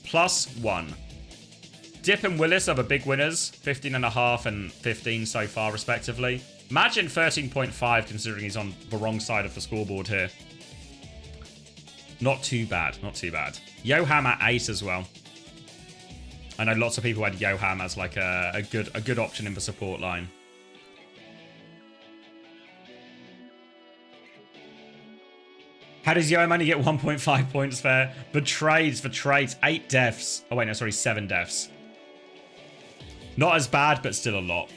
+1. Dip and Willis are the big winners. 15.5 and 15 so far, respectively. Imagine 13.5, considering he's on the wrong side of the scoreboard here. Not too bad. Not too bad. Yoham at 8 as well. I know lots of people had Yoham as like a good option in the support line. How does Yoham only get 1.5 points there? The trades. 8 deaths. Oh, wait, no, sorry, 7 deaths. Not as bad, but still a lot.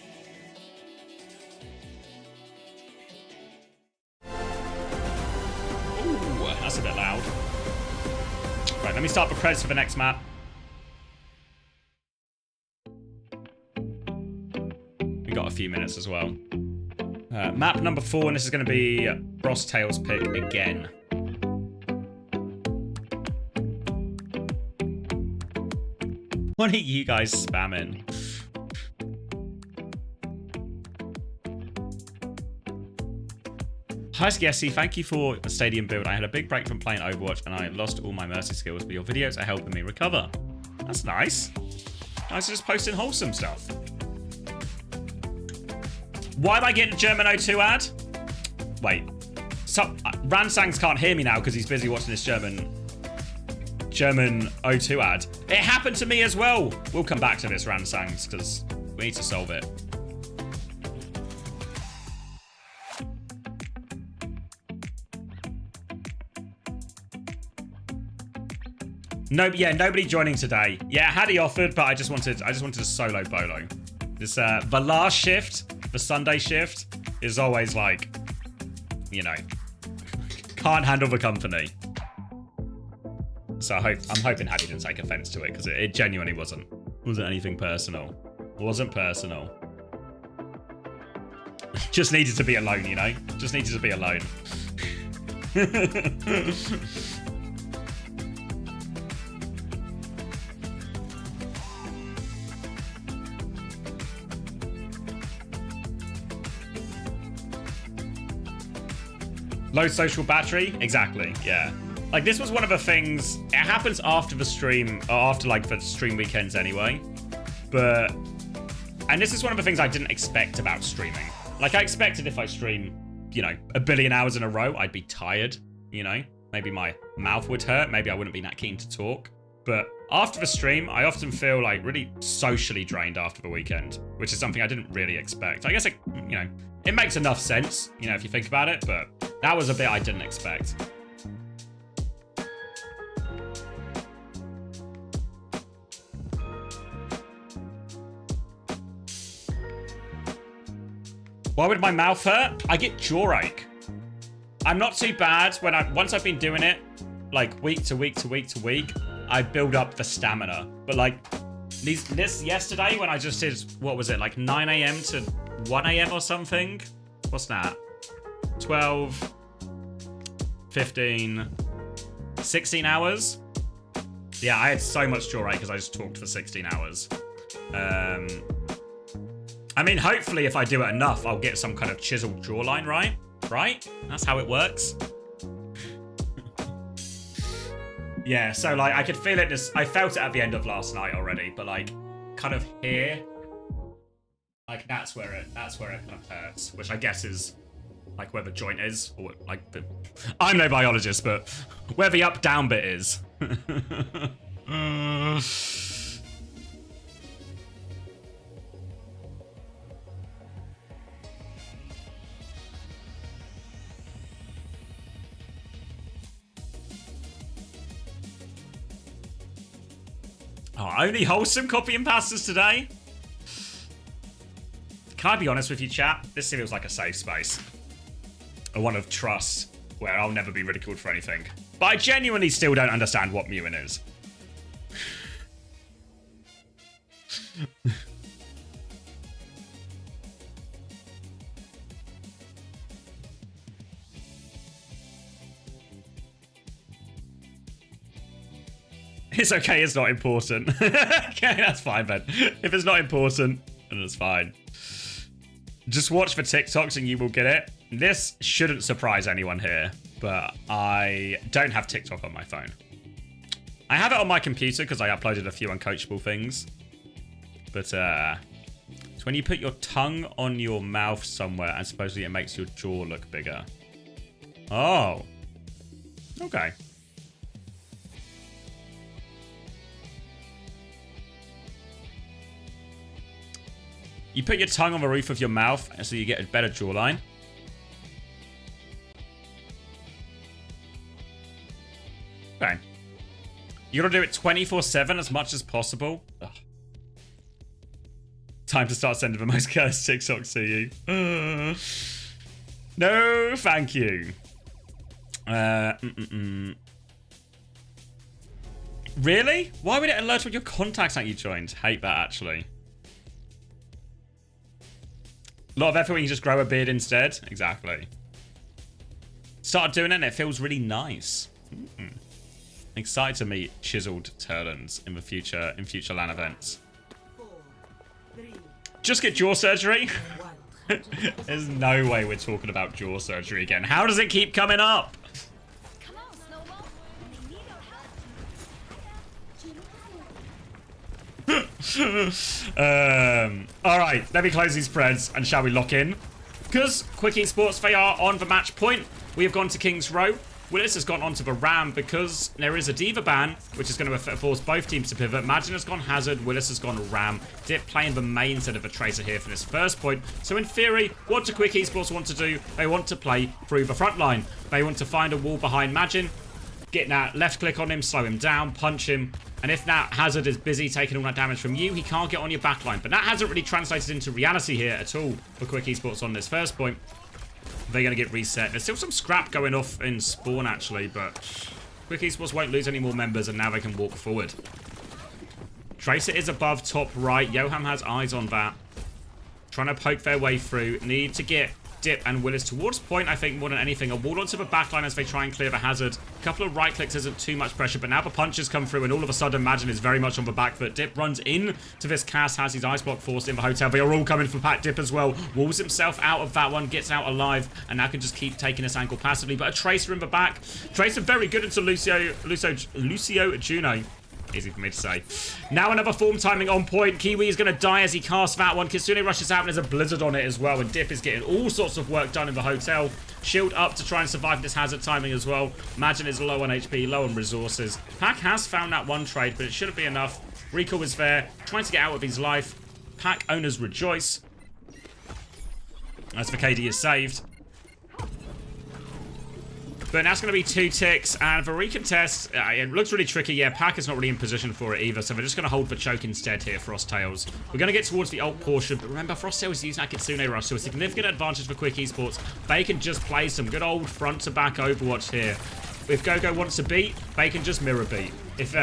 Ooh, that's a bit loud. Right, let me start the credits for the next map. We got a few minutes as well. Map number 4, and this is going to be Frosttail's pick again. What are you guys spamming? Hi Skessy, thank you for the stadium build. I had a big break from playing Overwatch and I lost all my mercy skills, but your videos are helping me recover. That's nice. Nice to just posting wholesome stuff. Why am I getting German O2 ad? Wait. Ransangs can't hear me now because he's busy watching this German O2 ad. It happened to me as well. We'll come back to this, Ransangs, because we need to solve it. No, yeah, nobody joining today. Yeah, had he offered, but I just wanted a solo bolo. This the last shift, the Sunday shift, is always like, you know, can't handle the company. So I'm hoping Hattie didn't take offense to it, because it genuinely wasn't anything personal. It wasn't personal. Just needed to be alone, you know? Just needed to be alone. Low social battery? Exactly, yeah. Like, this was one of the things, it happens after the stream, or after, like, the stream weekends anyway. But, and this is one of the things I didn't expect about streaming. Like, I expected if I stream, you know, 1 billion hours in a row, I'd be tired, you know? Maybe my mouth would hurt, maybe I wouldn't be that keen to talk. But after the stream, I often feel, like, really socially drained after the weekend, which is something I didn't really expect. I guess, it, you know, it makes enough sense, you know, if you think about it, but that was a bit I didn't expect. Why would my mouth hurt? I get jawache. I'm not too bad when once I've been doing it, like week to week to week to week, I build up the stamina. But like this yesterday when I just did, what was it, like 9 AM to 1 AM or something? What's that? 12, 15, 16 hours? Yeah, I had so much jawache because I just talked for 16 hours. I mean, hopefully if I do it enough, I'll get some kind of chiseled jawline, right? Right? That's how it works. Yeah, so like I could feel it, I felt it at the end of last night already, but like kind of here, like that's where it kind of hurts, which I guess is like where the joint is, or like I'm no biologist, but where the up-down bit is. Oh, only wholesome copy and pastas today? Can I be honest with you, chat? This feels like a safe space. A one of trust. where I'll never be ridiculed for anything. But I genuinely still don't understand what mewing is. It's okay, it's not important. Okay, that's fine, Ben. If it's not important, then it's fine. Just watch for TikToks and you will get it. This shouldn't surprise anyone here, but I don't have TikTok on my phone. I have it on my computer because I uploaded a few uncoachable things. But it's when you put your tongue on your mouth somewhere and supposedly it makes your jaw look bigger. Oh. Okay. You put your tongue on the roof of your mouth so you get a better jawline. Okay. You gotta do it 24/7 as much as possible. Ugh. Time to start sending the most cursed TikToks to you. No, thank you. Really? Why would it alert when your contacts aren't you joined? Hate that, actually. A lot of effort when you just grow a beard instead. Exactly. Started doing it and it feels really nice. Excited to meet chiseled Turlans in the future, in future LAN events. 4, 3, Just get jaw surgery? There's no way we're talking about jaw surgery again. How does it keep coming up? Come on, Snowball. They need our help. Alright, let me close these spreads and shall we lock in? Because Quick Esports, they are on the match point. We have gone to King's Row. Willis has gone onto the Ram because there is a Diva ban, which is going to force both teams to pivot. Magin has gone Hazard, Willis has gone Ram. Dip playing the main instead of a Tracer here for this first point. So in theory, what do Quick Esports want to do? They want to play through the front line. They want to find a wall behind Magin, get that left click on him, slow him down, punch him. And if that Hazard is busy taking all that damage from you, he can't get on your backline. But that hasn't really translated into reality here at all for Quick Esports on this first point. They're going to get reset. There's still some scrap going off in spawn, actually, but Quick Esports won't lose any more members, and now they can walk forward. Tracer is above top right. Yoham has eyes on that. Trying to poke their way through. Need to get Dip and Willis towards point, I think, more than anything. A wall onto the backline as they try and clear the Hazard. A couple of right clicks isn't too much pressure, but now the punches come through, and all of a sudden, Magin is very much on the back foot. Dip runs in to this cast, has his ice block forced in the hotel. They are all coming for Pat Dip as well. Walls himself out of that one, gets out alive, and now can just keep taking this angle passively. But a Tracer in the back. Tracer very good into Lucio Juno. Easy for me to say. Now another form timing on point. Kiwi is going to die as he casts that one. Kitsune rushes out and there's a blizzard on it as well. And Dip is getting all sorts of work done in the hotel. Shield up to try and survive this Hazard timing as well. Magin is low on HP, low on resources. Pack has found that one trade, but it shouldn't be enough. Rico is there, trying to get out of his life. Pack owners rejoice. As the KD is saved. But now it's going to be 2 ticks, and the recontest, it looks really tricky. Yeah, Pack is not really in position for it either, so they're just going to hold the choke instead here, Frosttails. We're going to get towards the ult portion, but remember, Frosttails is using that Kitsune rush, so a significant advantage for Quick Esports. They can just play some good old front-to-back Overwatch here. If Gogo wants to beat, they can just mirror beat. If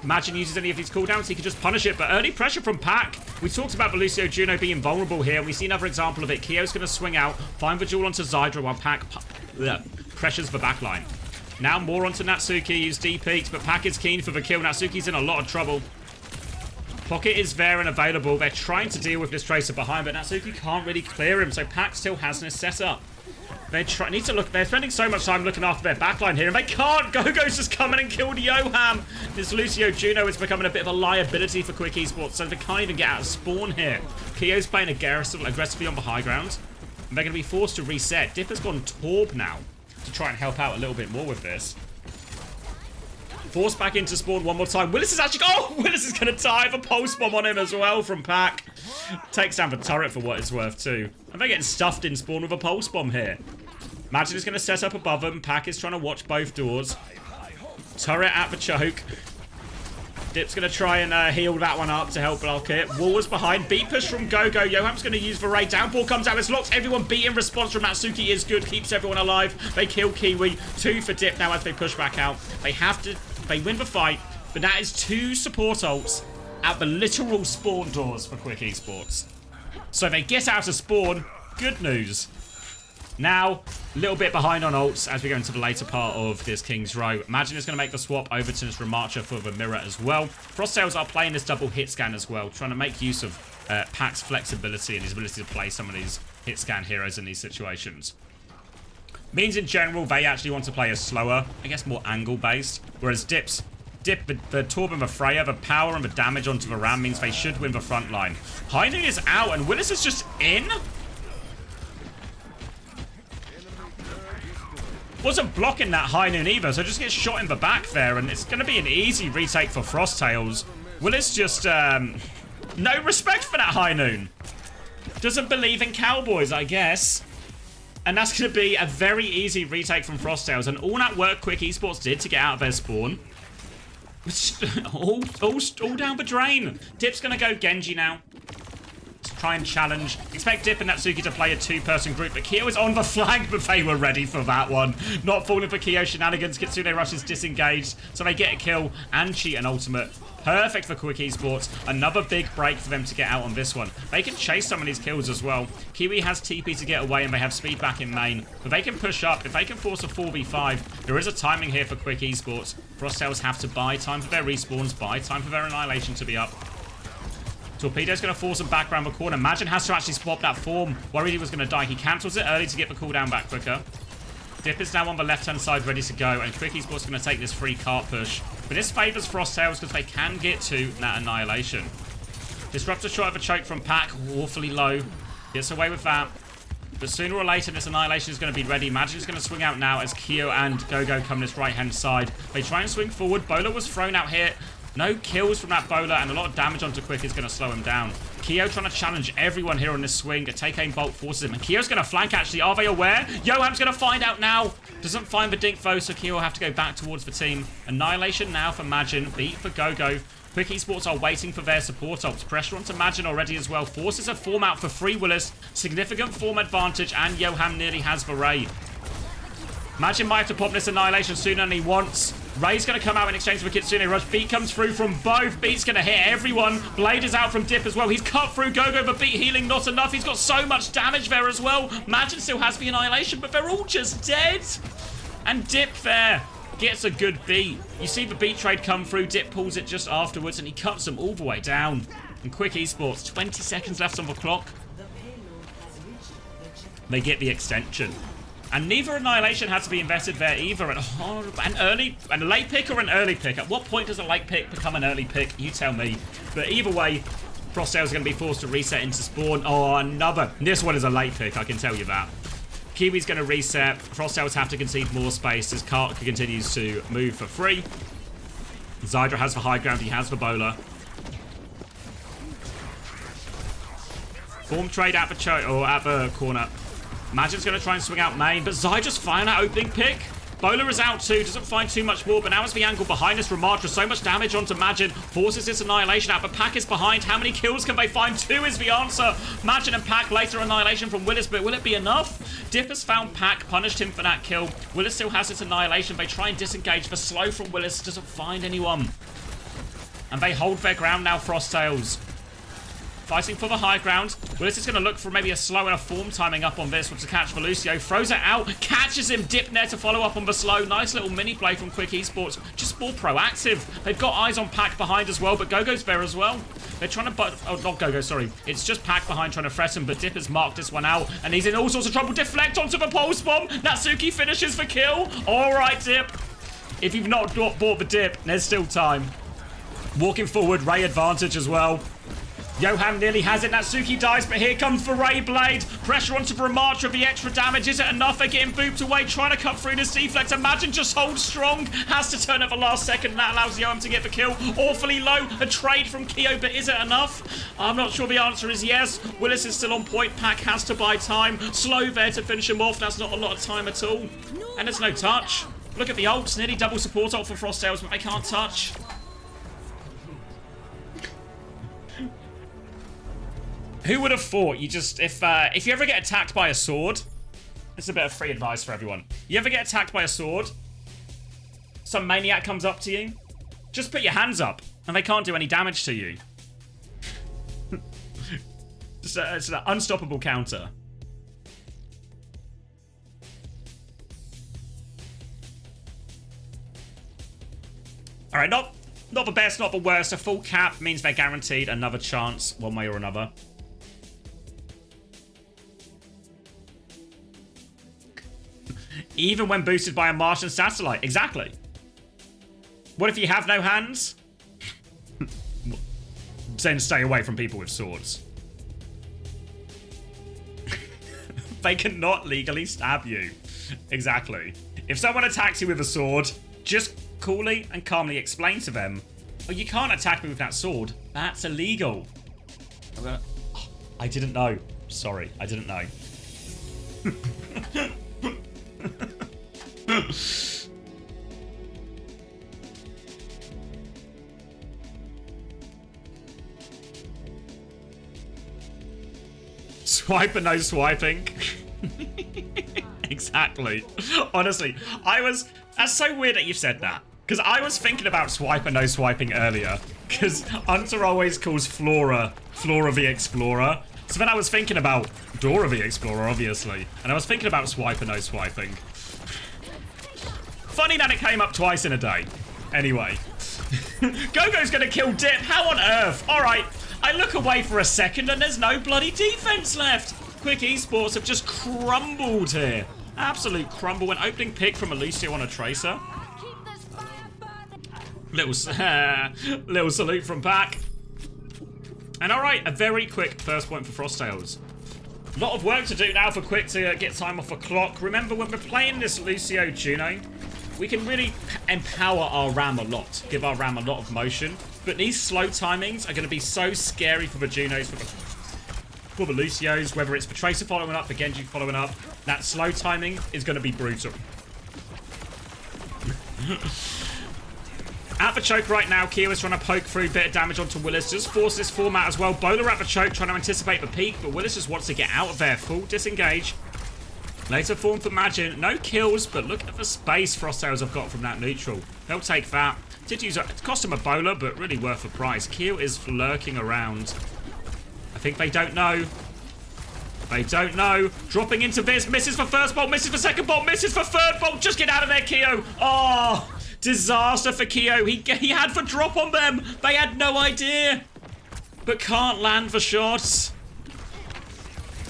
Magin uses any of these cooldowns, he can just punish it. But early pressure from Pack. We talked about Lucio Juno being vulnerable here. We see another example of it. Kyo's going to swing out, find the duel onto Zydra while Pack pressures the backline. Now more onto Natsuki. Use D-peaked, but Pack is keen for the kill. Natsuki's in a lot of trouble. Pocket is there and available. They're trying to deal with this Tracer behind, but Natsuki can't really clear him, so Pack still has this set up. They're spending so much time looking after their backline here, and they can't. Gogo's just coming and killed Yoham. This Lucio Juno is becoming a bit of a liability for Quick Esports, so they can't even get out of spawn here. Kyo's playing aggressively on the high ground, and they're going to be forced to reset. Dip has gone Torb now to try and help out a little bit more with this. Forced back into spawn one more time. Willis is actually... Oh! Willis is going to dive a pulse bomb on him as well from Pack. Takes down the turret for what it's worth too. And they're getting stuffed in spawn with a pulse bomb here. Magin is going to set up above them. Pack is trying to watch both doors. Turret at the choke. Dip's going to try and heal that one up to help block it. Wall was behind. Beat push from Gogo. Yoham's going to use Varay. Downpour comes out. This locks everyone. Beat in response from Natsuki is good. Keeps everyone alive. They kill Kiwi. 2 for Dip now as they push back out. They win the fight. But that is 2 support ults at the literal spawn doors for Quick Esports. So they get out of spawn. Good news. Now, a little bit behind on ults as we go into the later part of this King's Row. Imagine is going to make the swap over to this Ramarcha for the mirror as well. Frosttails are playing this double hit scan as well, trying to make use of Pack's flexibility and his ability to play some of these hit scan heroes in these situations. Means in general, they actually want to play a slower, I guess more angle based, whereas Dip, the Torb and the Freya, the power and the damage onto the Ram means they should win the front line. High Noon is out and Willis is just in? Wasn't blocking that High Noon either, so just gets shot in the back there, and it's going to be an easy retake for Frosttails. Willis just, no respect for that High Noon. Doesn't believe in Cowboys, I guess. And that's going to be a very easy retake from Frosttails, and all that work Quick Esports did to get out of their spawn. all down the drain. Dip's going to go Genji now. Try and challenge. Expect Dip and Natsuki to play a 2-person group, but Kyo is on the flank, but they were ready for that one. Not falling for Kyo shenanigans. Kitsune Rush is disengaged, so they get a kill and cheat an ultimate. Perfect for Quick Esports. Another big break for them to get out on this one. They can chase some of these kills as well. Kiwi has TP to get away, and they have speed back in main, but they can push up. If they can force a 4v5, there is a timing here for Quick Esports. Frosttails have to buy time for their respawns, buy time for their annihilation to be up. Torpedo's going to force him back around the corner. Imagine has to actually swap that form. Worried he was going to die. He cancels it early to get the cooldown back quicker. Dip is now on the left-hand side ready to go, and Quick Esports going to take this free cart push. But this favours Frosttails because they can get to that annihilation. Disruptor shot of a choke from Pack, awfully low. Gets away with that. But sooner or later, this annihilation is going to be ready. Imagine is going to swing out now as Kyo and Gogo come this right-hand side. They try and swing forward. Bowler was thrown out here. No kills from that bowler, and a lot of damage onto Quick is going to slow him down. Kyo trying to challenge everyone here on this swing. A take-aim bolt forces him, and Kyo's going to flank, actually. Are they aware? Yoham's going to find out now. Doesn't find the dink, though, so Kyo will have to go back towards the team. Annihilation now for Majin. Beat for Gogo. Quick Esports are waiting for their support ults. Pressure onto Majin already as well. Forces a form out for free Willis. Significant form advantage, and Yoham nearly has the Ray. Majin might have to pop this annihilation sooner than he wants. Ray's going to come out in exchange for Kitsune Rush. Beat comes through from both. Beat's going to hit everyone. Blade is out from Dip as well. He's cut through Gogo, but Beat healing not enough. He's got so much damage there as well. Majin still has the annihilation, but they're all just dead. And Dip there gets a good beat. You see the beat trade come through. Dip pulls it just afterwards, and he cuts them all the way down. And Quick Esports, 20 seconds left on the clock. They get the extension. And neither annihilation has to be invested there either. And a late pick or an early pick? At what point does a late pick become an early pick? You tell me. But either way, Frosttails are going to be forced to reset into spawn. Oh, another. This one is a late pick, I can tell you that. Kiwi's going to reset. Frosttails have to concede more space as Kart continues to move for free. Zydra has the high ground. He has the bowler. Form trade at the corner. Majin's going to try and swing out main, but Zai just find that opening pick. Bowler is out too, doesn't find too much more, but now it's the angle behind us. Ramartra, so much damage onto Majin, forces this annihilation out, but Pack is behind. How many kills can they find? 2 is the answer. Majin and Pack, later annihilation from Willis, but will it be enough? Dip has found Pack, punished him for that kill. Willis still has this annihilation. They try and disengage. The slow from Willis doesn't find anyone. And they hold their ground now, Frosttails. Fighting for the high ground. Willis is going to look for maybe a slow and a form timing up on this, which to catch for Lucio. Throws it out, catches him, Dip there to follow up on the slow. Nice little mini play from Quick Esports. Just more proactive. They've got eyes on Pack behind as well, but Gogo's there as well. They're trying to... Oh, not Gogo, sorry. It's just Pack behind trying to threaten, but Dip has marked this one out, and he's in all sorts of trouble. Deflect onto the pulse bomb. Natsuki finishes the kill. All right, Dip. If you've not bought the Dip, there's still time. Walking forward, Ray advantage as well. Yoham nearly has it. Natsuki dies, but here comes the Ray Blade. Pressure onto Ramartra, the extra damage. Is it enough? They're getting booped away, trying to cut through this deflect. Imagine just holds strong. Has to turn at the last second, and that allows Yoham to get the kill. Awfully low. A trade from Kyo, but is it enough? I'm not sure the answer is yes. Willis is still on point. Pack has to buy time. Slow there to finish him off. That's not a lot of time at all. And there's no touch. Look at the ults. Nearly double support ult for Frosttails, but they can't touch. Who would have thought you just, if you ever get attacked by a sword, this is a bit of free advice for everyone. You ever get attacked by a sword, some maniac comes up to you, just put your hands up and they can't do any damage to you. It's an unstoppable counter. All right, not the best, not the worst. A full cap means they're guaranteed another chance one way or another. Even when boosted by a Martian satellite. Exactly. What if you have no hands? Then stay away from people with swords. They cannot legally stab you. Exactly. If someone attacks you with a sword, just coolly and calmly explain to them, oh, you can't attack me with that sword. That's illegal. Oh, I didn't know. Sorry, I didn't know. Swipe and no swiping. Exactly. Honestly, that's so weird that you've said that. Because I was thinking about swipe and no swiping earlier. Because Hunter always calls Flora the Explorer. So then I was thinking about Dora the Explorer, obviously. And I was thinking about swipe and no swiping. Funny that it came up twice in a day. Anyway. Gogo's gonna kill Dip. How on earth? Alright. I look away for a second and there's no bloody defense left. Quick Esports have just crumbled here. Absolute crumble. An opening pick from a Lucio on a Tracer. Little salute from Pack. And alright, a very quick first point for Frosttails. A lot of work to do now for Quick to get time off a clock. Remember, when we're playing this Lucio Juno, we can really empower our RAM a lot. Give our RAM a lot of motion. But these slow timings are going to be so scary for the Junos, for the Lucios, whether it's the Tracer following up, the Genji following up. That slow timing is going to be brutal. At the choke right now, Keo is trying to poke through, bit of damage onto Willis. Just force this format as well. Bowler at the choke, trying to anticipate the peak, but Willis just wants to get out of there. Full disengage. Later form for Magin. No kills, but look at the space Frosttails have got from that neutral. They'll take that. Did use it cost him a bowler, but really worth the price. Keo is lurking around. I think they don't know. They don't know. Dropping into this. Misses for first bolt. Misses for second bolt. Misses for third bolt. Just get out of there, Keo. Oh, disaster for Keo. He had the drop on them. They had no idea. But can't land the shots.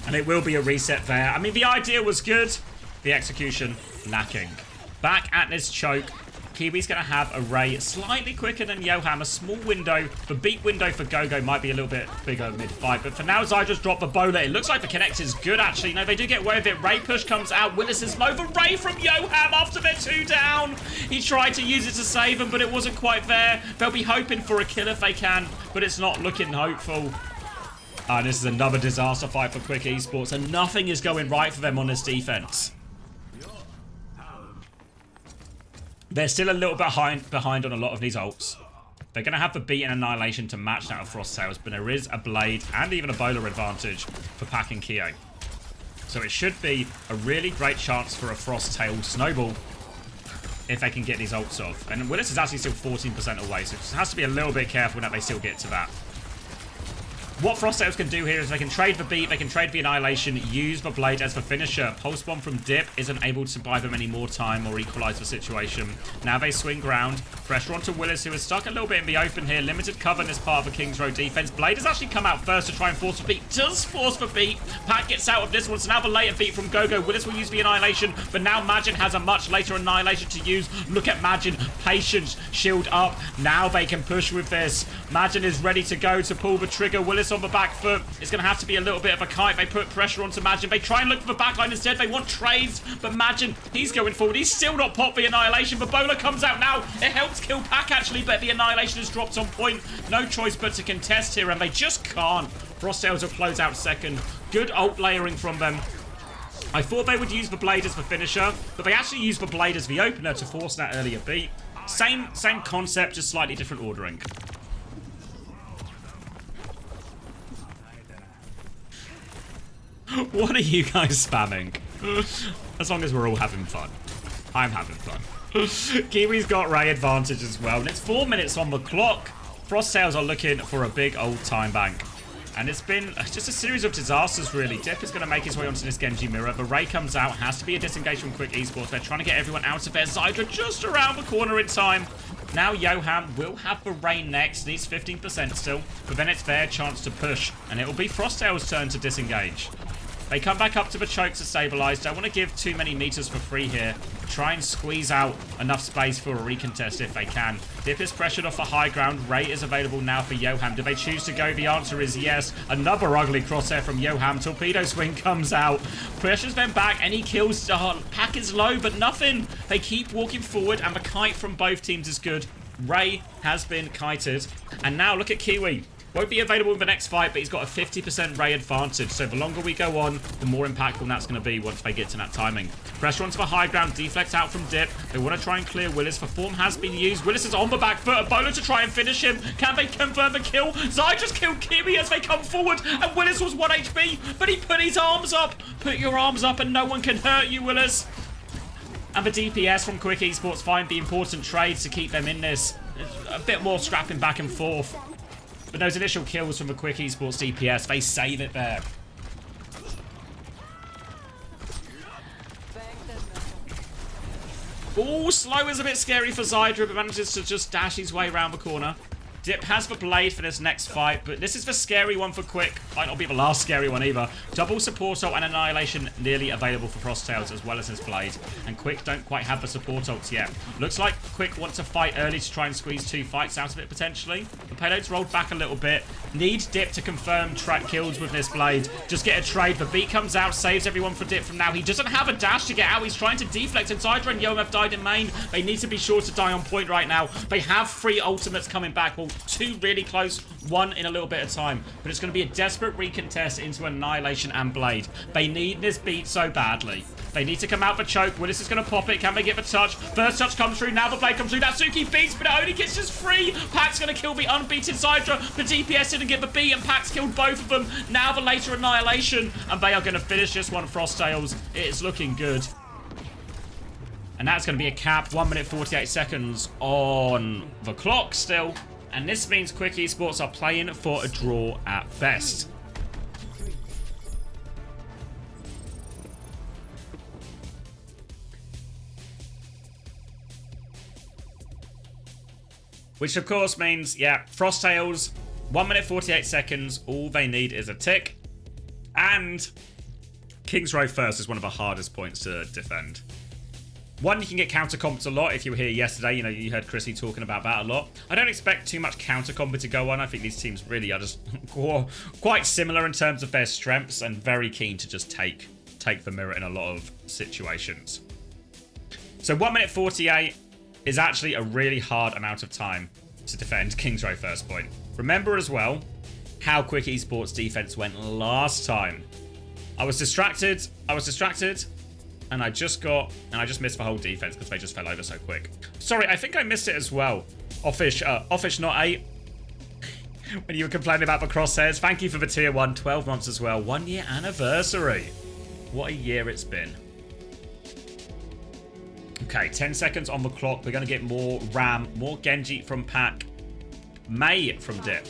And it will be a reset there. I mean, the idea was good. The execution lacking. Back at this choke. Kiwi's going to have a Ray slightly quicker than Yoham. A small window. The beat window for Gogo might be a little bit bigger mid-fight. But for now, Zai just dropped the bowler. It looks like the connect is good, actually. No, they do get away with it. Ray push comes out. Willis is low. The Ray from Yoham after they're 2 down. He tried to use it to save them, but it wasn't quite there. They'll be hoping for a kill if they can, but it's not looking hopeful. And this is another disaster fight for Quick Esports, and nothing is going right for them on this defense. They're still a little bit behind on a lot of these ults. They're going to have the beat and annihilation to match that of Frosttails, but there is a blade and even a bowler advantage for Pack and Keo. So it should be a really great chance for a Frosttail snowball if they can get these ults off. And Willis is actually still 14% away, so it has to be a little bit careful that they still get to that. What Frosttails can do here is they can trade the beat, they can trade the annihilation, use the blade as the finisher. Pulse bomb from Dip isn't able to buy them any more time or equalize the situation. Now they swing ground. Pressure onto Willis, who is stuck a little bit in the open here. Limited cover in this part of the King's Row defense. Blade has actually come out first to try and force the beat. Does force the beat. Pack gets out of this one. So now the later beat from Gogo. Willis will use the annihilation, but now Magin has a much later annihilation to use. Look at Magin. Patience. Shield up. Now they can push with this. Magin is ready to go to pull the trigger. Willis on the back foot. It's going to have to be a little bit of a kite. They put pressure onto Magin. They try and look for the backline instead. They want trades, but Magin, he's going forward. He's still not popped the annihilation, but Bowler comes out now. It helps kill Pack, actually, but the annihilation is dropped on point. No choice but to contest here, and they just can't. Frosttails will close out second. Good ult layering from them. I thought they would use the blade as the finisher, but they actually used the blade as the opener to force that earlier beat. Same concept, just slightly different ordering. What are you guys spamming? As long as we're all having fun. I'm having fun. Kiwi's got Ray advantage as well. And it's 4 minutes on the clock. Frosttails are looking for a big old time bank. And it's been just a series of disasters, really. Dip is going to make his way onto this Genji mirror. The Ray comes out. Has to be a disengage from Quick Esports. They're trying to get everyone out of there. Zydra just around the corner in time. Now Yoham will have the Ray next. Needs 15% still. But then it's their chance to push. And it will be Frosttail's turn to disengage. They come back up to the choke to stabilize. Don't want to give too many meters for free here. Try and squeeze out enough space for a recontest if they can. Dip is pressured off the high ground. Ray is available now for Yoham. Do they choose to go? The answer is yes. Another ugly crosshair from Yoham. Torpedo swing comes out. Pressures them back. Any kills? Pack is low, but nothing. They keep walking forward, and the kite from both teams is good. Ray has been kited. And now look at Kiwi. Won't be available in the next fight, but he's got a 50% Ray advantage. So the longer we go on, the more impactful that's going to be once they get to that timing. Pressure onto the high ground, deflect out from Dip. They want to try and clear Willis. The form has been used. Willis is on the back foot. A bowler to try and finish him. Can they confirm the kill? Zai just killed Kiwi as they come forward, and Willis was 1 HP, but he put his arms up. Put your arms up and no one can hurt you, Willis. And the DPS from Quick Esports find the important trades to keep them in this. A bit more scrapping back and forth. But those initial kills from the Quick Esports DPS, they save it there. Ooh, slow is a bit scary for Zydra, but manages to just dash his way around the corner. Dip has the blade for this next fight, but this is the scary one for Quick. Might not be the last scary one either. Double support ult and annihilation nearly available for Frosttails as well as his blade. And Quick don't quite have the support ults yet. Looks like Quick wants to fight early to try and squeeze 2 fights out of it potentially. The payload's rolled back a little bit. Need Dip to confirm track kills with this blade. Just get a trade. The beat comes out, saves everyone for Dip from now. He doesn't have a dash to get out. He's trying to deflect, and Zydra and Yom have died in main. They need to be sure to die on point right now. They have 3 ultimates coming back. Well, 2 really close, 1 in a little bit of time. But it's going to be a desperate recontest into Annihilation and Blade. They need this beat so badly. They need to come out for choke. Willis is going to pop it. Can they get the touch? First touch comes through. Now the blade comes through. Natsuki beats, but it only gets just free. Pack's going to kill the unbeaten Zydra. The DPS didn't get the beat, and Pack's killed both of them. Now the later Annihilation, and they are going to finish this one. Frosttails. It is looking good. And that's going to be a cap. 1 minute 48 seconds on the clock still. And this means Quick Esports are playing for a draw at best. Which of course means, yeah, Frosttails, 1 minute 48 seconds. All they need is a tick. And King's Row first is one of the hardest points to defend. One, you can get counter comps a lot. If you were here yesterday, you know, you heard Chrissy talking about that a lot. I don't expect too much counter combo to go on. I think these teams really are just quite similar in terms of their strengths and very keen to just take the mirror in a lot of situations. So 1 minute 48 is actually a really hard amount of time to defend King's Row first point. Remember as well how Quick Esports defense went last time. I was distracted. And I just missed the whole defense because they just fell over so quick. Sorry, I think I missed it as well. Offish not 8. When you were complaining about the crosshairs. Thank you for the tier 1, 12 months as well. 1 year anniversary. What a year it's been. Okay, 10 seconds on the clock. We're going to get more Ram, more Genji from Pack. May from Dip.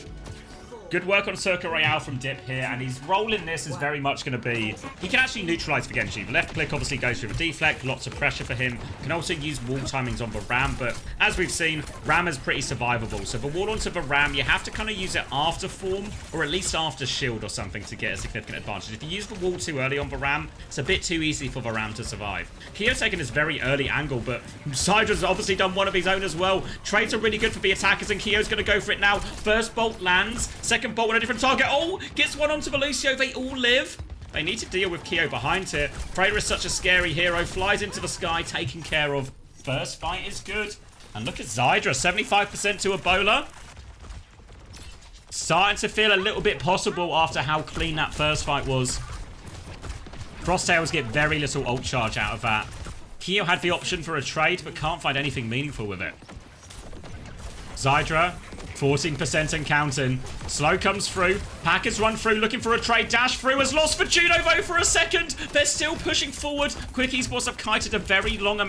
Good work on Circuit Royale from Dip here, and his role in this is very much going to be... He can actually neutralise for Genji. The left click obviously goes through the deflect, lots of pressure for him. Can also use wall timings on the Ram, but as we've seen, Ram is pretty survivable. So the wall onto the Ram, you have to kind of use it after form, or at least after shield or something to get a significant advantage. If you use the wall too early on the Ram, it's a bit too easy for the Ram to survive. Kyo's taken this very early angle, but Sydra's obviously done one of his own as well. Trades are really good for the attackers, and Kyo's going to go for it now. First bolt lands, second bolt with a different target. Oh, gets one onto the Lucio. They all live. They need to deal with Kyo behind here. Freya is such a scary hero. Flies into the sky, taken care of. First fight is good. And look at Zydra, 75% to a bowler. Starting to feel a little bit possible after how clean that first fight was. Frosttails get very little ult charge out of that. Kyo had the option for a trade, but can't find anything meaningful with it. Zydra 14% and counting. Slow comes through. Pack has run through, looking for a trade. Dash through, has lost for Juno though for a second. They're still pushing forward. Quick Esports have kited a very large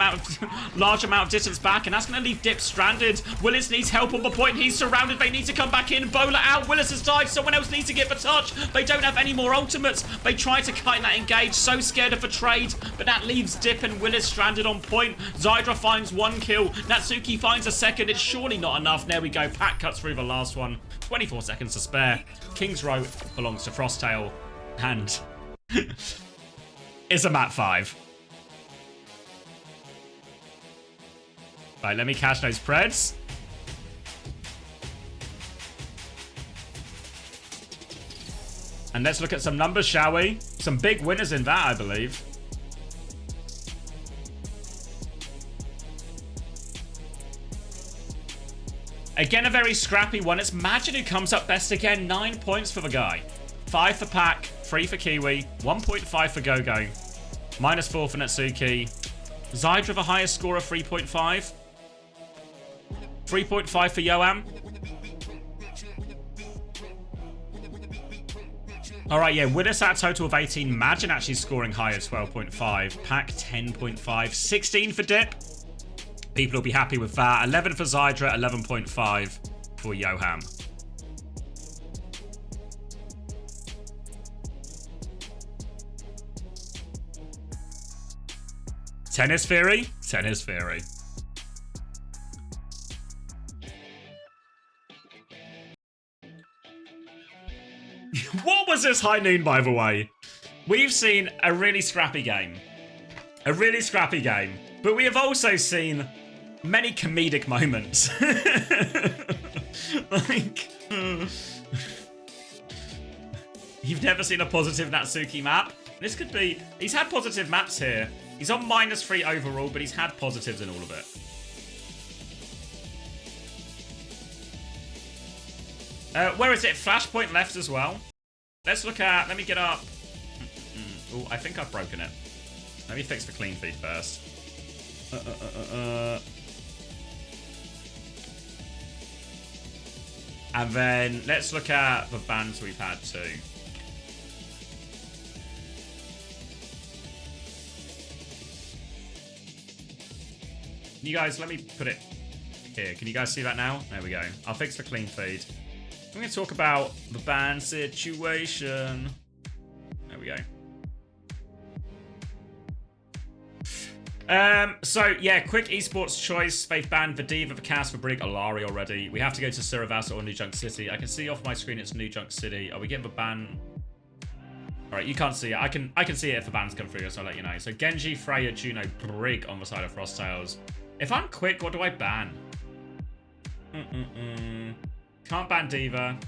amount of distance back, and that's going to leave Dip stranded. Willis needs help on the point. He's surrounded. They need to come back in. Bowler out. Willis has died. Someone else needs to get the touch. They don't have any more ultimates. They try to kite that engage. So scared of the trade, but that leaves Dip and Willis stranded on point. Zydra finds 1 kill. Natsuki finds a second. It's surely not enough. There we go. Pack cuts through the last one. 24 seconds to spare. King's Row belongs to Frosttail and is a map 5. Right, let me cash those Preds. And let's look at some numbers, shall we? Some big winners in that, I believe. Again, a very scrappy one. It's Majin who comes up best again. 9 points for the guy. 5 for Pack, 3 for Kiwi, 1.5 for Gogo, -4 for Natsuki. Zydra the highest score of 3.5. 3.5 for Yoam. Alright, yeah, Willis at a total of 18. Majin actually scoring higher, 12.5. Pack, 10.5. 16 for Dip. People will be happy with that. 11 for Zydra, 11.5 for Yoham. Tennis Theory? Tennis Theory. What was this high noon, by the way? We've seen a really scrappy game. A really scrappy game. But we have also seen many comedic moments. Like, you've never seen a positive Natsuki map. This could be... He's had positive maps here. He's on -3 overall, but he's had positives in all of it. Where is it? Flashpoint left as well. Let's look at... Let me get up... Oh, I think I've broken it. Let me fix the clean feed first. And then let's look at the bans we've had too. You guys, let me put it here. Can you guys see that now? There we go. I'll fix the clean feed. I'm going to talk about the ban situation. There we go. So, yeah, quick esports choice. They've banned Vadiva, the Cast, for Brig, Alari already. We have to go to Siravasa or New Junk City. I can see off my screen it's New Junk City. Are we getting the ban? Alright, you can't see it. I can see it if the bans come through, so I'll let you know. So, Genji, Freya, Juno, Brig on the side of Frosttails. If I'm quick, what do I ban? Can't ban Diva.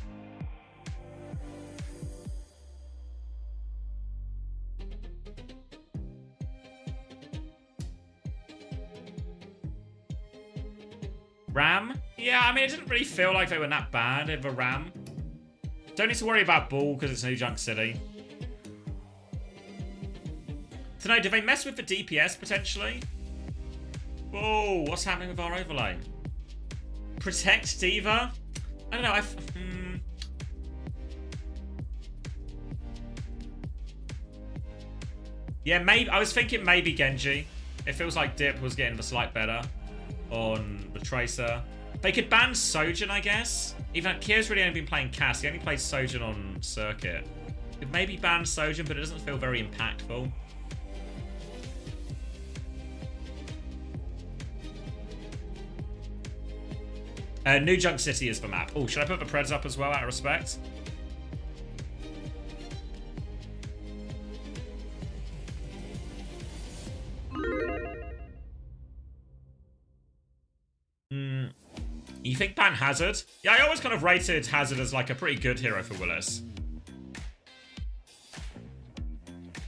Ram? Yeah, I mean, it didn't really feel like they were that bad of a Ram. Don't need to worry about Bull because it's New Junk City. So no, did they mess with the DPS potentially? Whoa, what's happening with our overlay? Protect Diva? I don't know, Yeah, maybe, I was thinking maybe Genji. It feels like Dip was getting the slight better on the Tracer. They could ban Sojin, I guess. Even Kier's really only been playing Cass. He only plays Sojin on Circuit. Could maybe ban Sojin, but it doesn't feel very impactful. New Junk City is the map. Oh, should I put the Preds up as well, out of respect? You think ban Hazard? Yeah, I always kind of rated Hazard as like a pretty good hero for Willis.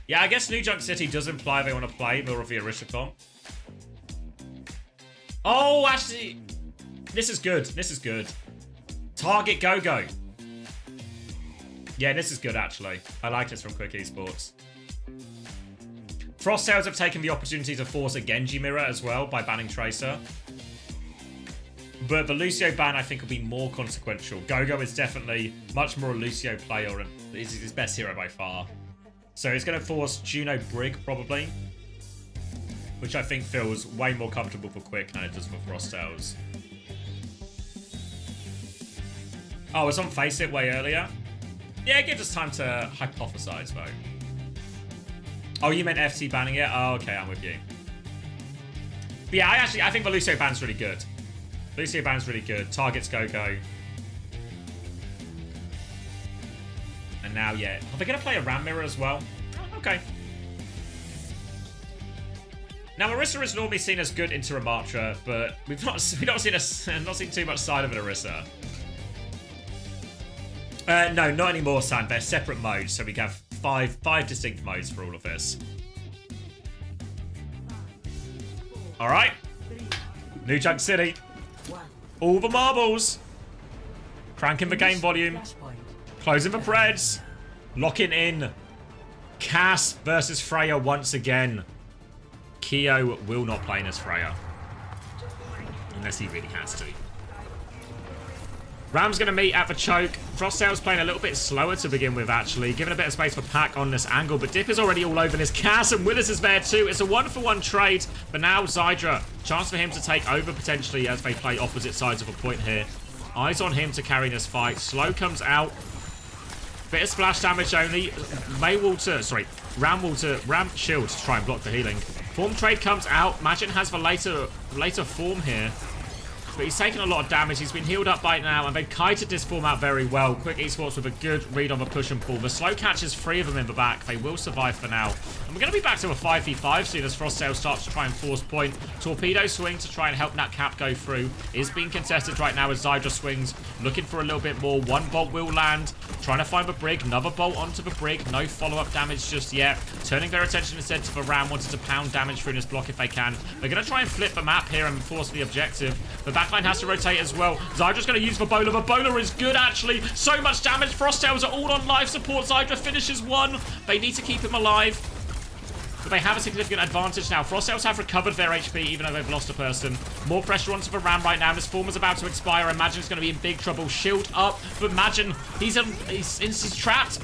Yeah, I guess New Junk City does imply they want to play the Ravia Rishikon. Oh, actually, this is good. This is good. Target Go-Go. Yeah, this is good, actually. I like this from Quick Esports. Frosttails have taken the opportunity to force a Genji mirror as well by banning Tracer. But the Lucio ban, I think, will be more consequential. Gogo is definitely much more a Lucio player and is his best hero by far. So it's going to force Juno Brig, probably. Which I think feels way more comfortable for Quick than it does for Frostels. Oh, it's on Face It way earlier? Yeah, it gives us time to hypothesize, though. Oh, you meant FT banning it? Oh, okay, I'm with you. But yeah, I think the Lucio ban's really good. Lucio ban's really good. Targets Go-Go. And now, yeah. Are they going to play a Ram Mirror as well? Oh, okay. Now, Orisa is normally seen as good into Ramattra, but we've not seen too much side of an Orisa. No, not anymore, Sam. They're separate modes, so we have five distinct modes for all of this. All right. New Junk City. All the marbles. Cranking the game volume. Closing the Preds. Locking in. Cass versus Freya once again. Keo will not play in as Freya. Unless he really has to. Ram's going to meet at the choke. Frosttail's playing a little bit slower to begin with, actually. Giving a bit of space for Pack on this angle. But Dip is already all over this. Cass and Willis is there too. It's a 1-for-1 trade. But now Zydra. Chance for him to take over potentially as they play opposite sides of a point here. Eyes on him to carry this fight. Slow comes out. Bit of splash damage only. Ram shield to try and block the healing. Form trade comes out. Magin has the later form here. But he's taken a lot of damage. He's been healed up by now, and they've kited this form out very well. Quick Esports with a good read on the push and pull. The slow catches 3 of them in the back. They will survive for now. And we're going to be back to a 5v5 soon as Frosttail starts to try and force point. Torpedo swing to try and help Natcap go through. Is being contested right now as Zydra swings. Looking for a little bit more. 1 bolt will land. Trying to find the Brig. Another bolt onto the Brig. No follow-up damage just yet. Turning their attention instead to the Ram. Wanted to pound damage through this block if they can. They're going to try and flip the map here and force the objective. The backline has to rotate as well. Zydra's going to use the Bowler. The Bowler is good, actually. So much damage. Frosttails are all on life support. Zydra finishes 1. They need to keep him alive. But they have a significant advantage now. Frosttails have recovered their HP, even though they've lost a person. More pressure onto the Ram right now. This form is about to expire. Imagine's going to be in big trouble. Shield up. But Imagine, he's trapped.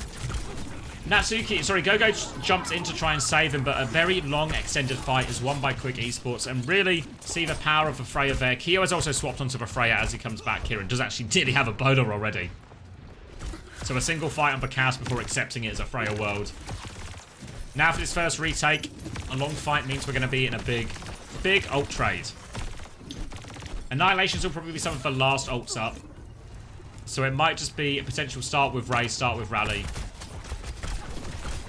Gogo jumps in to try and save him, but a very long extended fight is won by Quick Esports, and really see the power of the Freya there. Keo has also swapped onto the Freya as he comes back here and does actually nearly have a bowler already. So a single fight on the cast before accepting it as a Freya world. Now for this first retake, a long fight means we're going to be in a big ult trade. Annihilations will probably be some of the last ults up. So it might just be a potential start with Ray, start with Rally.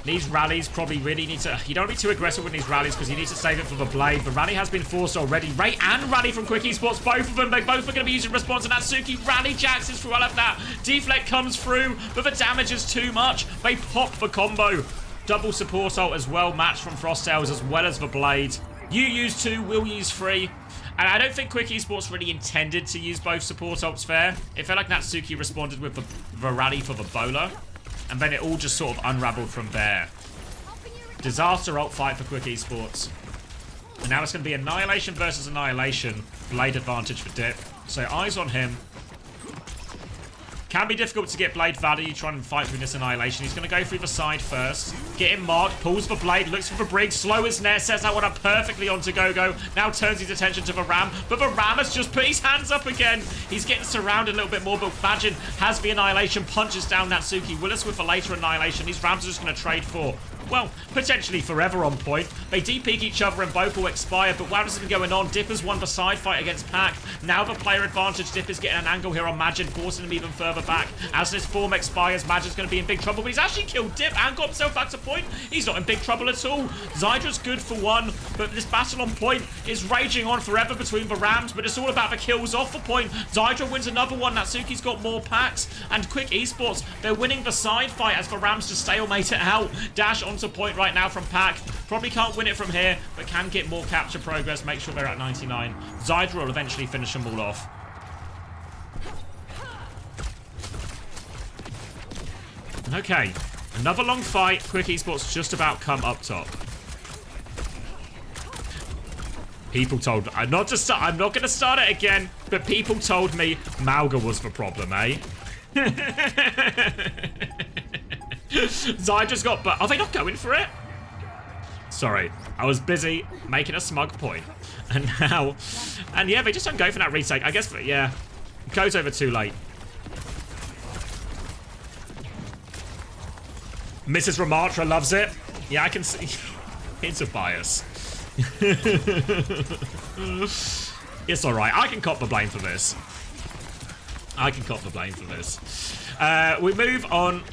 These rallies probably really need to... You don't want to be too aggressive with these rallies because you need to save it for the blade. The rally has been forced already. Ray and Rally from Quick Esports, both of them. They both are going to be using response. And Natsuki Rally jacks is through all of that. Deflect comes through, but the damage is too much. They pop the combo. Double support ult as well. Match from Frosttails as well as the blade. You use 2, we'll use 3. And I don't think Quick Esports really intended to use both support ults there. It felt like Natsuki responded with the rally for the bowler. And then it all just sort of unraveled from there. Disaster ult fight for Quick Esports. And now it's going to be Annihilation versus Annihilation. Blade advantage for Dip. So eyes on him. Can be difficult to get blade value trying to fight through this Annihilation. He's going to go through the side first. Get him marked. Pulls the blade. Looks for the Brig. Slow as net. Sets that one up perfectly onto Gogo. Now turns his attention to the Ram. But the Ram has just put his hands up again. He's getting surrounded a little bit more. But Magin has the Annihilation. Punches down Natsuki. Willis with the later Annihilation. These Rams are just going to trade for... well, potentially forever on point. They de-peek each other and both will expire, but while this has been going on, Dip has won the side fight against Pack. Now the player advantage, Dip is getting an angle here on Magin, forcing him even further back. As this form expires, Magin's going to be in big trouble, but he's actually killed Dip and got himself back to point. He's not in big trouble at all. Zydra's good for 1, but this battle on point is raging on forever between the Rams, but it's all about the kills off the point. Zydra wins another one. Natsuki's got more packs, and Quick Esports, they're winning the side fight as the Rams just stalemate it out. Dash onto point right now from Pack. Probably can't win it from here, but can get more capture progress. Make sure they're at 99. Zydra will eventually finish them all off. Okay, another long fight. Quick Esports just about come up top. People told... I'm not going to start it again, but people told me Mauga was the problem, eh? Zydra's got... But are they not going for it? Sorry. I was busy making a smug point. And now... And yeah, they just don't go for that retake. I guess, yeah. It goes over too late. Mrs. Ramatra loves it. Yeah, I can see. It's a bias. It's alright. I can cop the blame for this. I can cop the blame for this. We move on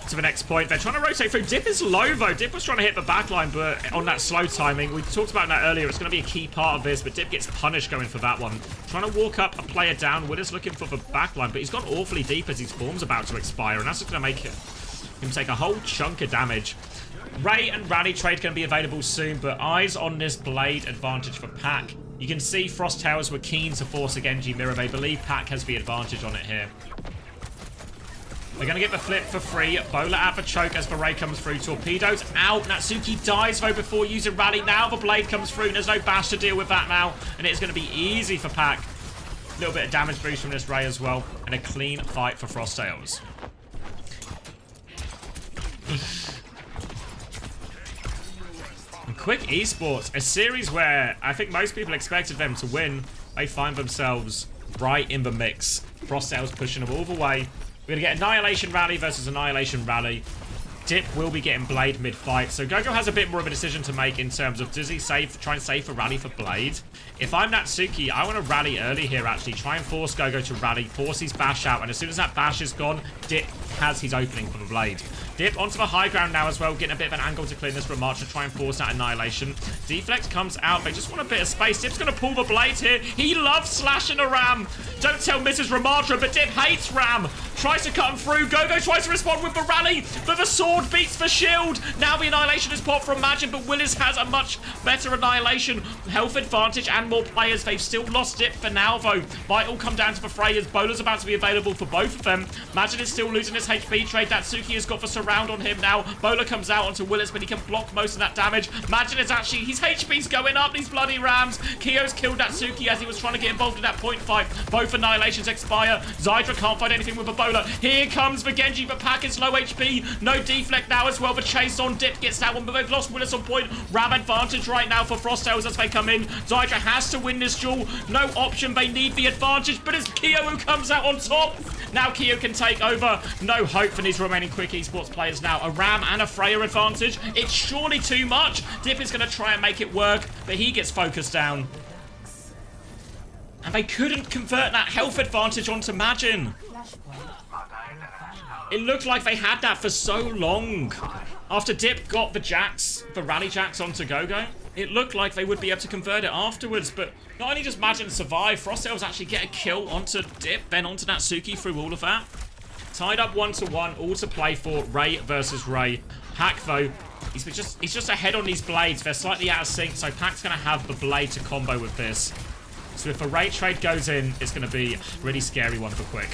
to the next point. They're trying to rotate through. Dip is low, though. Dip was trying to hit the backline, but on that slow timing. We talked about that earlier. It's going to be a key part of this, but Dip gets punished going for that one. Trying to walk up a player down. Willis looking for the backline, but he's gone awfully deep as his form's about to expire, and that's just going to make him take a whole chunk of damage. Ray and Rally trade going to be available soon, but eyes on this blade advantage for Pack. You can see Frosttails were keen to force a Genji mirror. They believe Pack has the advantage on it here. They're going to get the flip for free. Bola at the choke as the Ray comes through. Torpedoes out. Natsuki dies, though, before using Rally. Now the blade comes through, and there's no bash to deal with that now, and it's going to be easy for Pack. A little bit of damage boost from this Ray as well, and a clean fight for Frosttails. Quick Esports, a series where I think most people expected them to win. They find themselves right in the mix. Frosttails pushing them all the way. We're going to get Annihilation Rally versus Annihilation Rally. Dip will be getting Blade mid-fight. So Gogo has a bit more of a decision to make in terms of does he try and save for Rally for Blade? If I'm Natsuki, I want to rally early here actually. Try and force Gogo to rally, force his bash out, and as soon as that bash is gone, Dip has his opening for the Blade. Dip onto the high ground now as well, getting a bit of an angle to clear this remark to try and force that Annihilation. Deflect comes out, they just want a bit of space. Dip's going to pull the blade here. He loves slashing a Ram. Don't tell Mrs. Ramatra, but Dip hates Ram. Tries to cut him through. Gogo tries to respond with the rally, but the sword beats the shield. Now the Annihilation is popped from Imagine, but Willis has a much better Annihilation. Health advantage and more players. They've still lost Dip for now, though. Might all come down to the fray as Bola's about to be available for both of them. Imagine is still losing his HP trade. Natsuki has got the surround on him now. Bola comes out onto Willis, but he can block most of that damage. Imagine is actually, his HP's going up, these bloody Rams. Kyo's killed Natsuki as he was trying to get involved in that point fight. Both Annihilations expire. Zydra can't find anything with a Bola. Here comes the Genji, but Pack is low HP. No deflect now as well. The chase on Dip gets that one, but they've lost Willis on point. Ram advantage right now for Frosttails as they come in. Zydra has to win this duel. No option. They need the advantage, but it's Kyo who comes out on top. Now Kyo can take over. No hope for these remaining Quick Esports players now. A Ram and a Freya advantage. It's surely too much. Dip is going to try and make it work, but he gets focused down. And they couldn't convert that health advantage onto Majin. It looked like they had that for so long. After Dip got the jacks, the rally jacks onto Gogo, it looked like they would be able to convert it afterwards, but not only does Majin survive, Frosttails actually get a kill onto Dip, then onto Natsuki through all of that. Tied up 1-1, all to play for. Ray versus Ray. Pack, though, he's just ahead on these blades. They're slightly out of sync, so Pack's going to have the blade to combo with this. So if a Ray trade goes in, it's going to be a really scary one for Quick.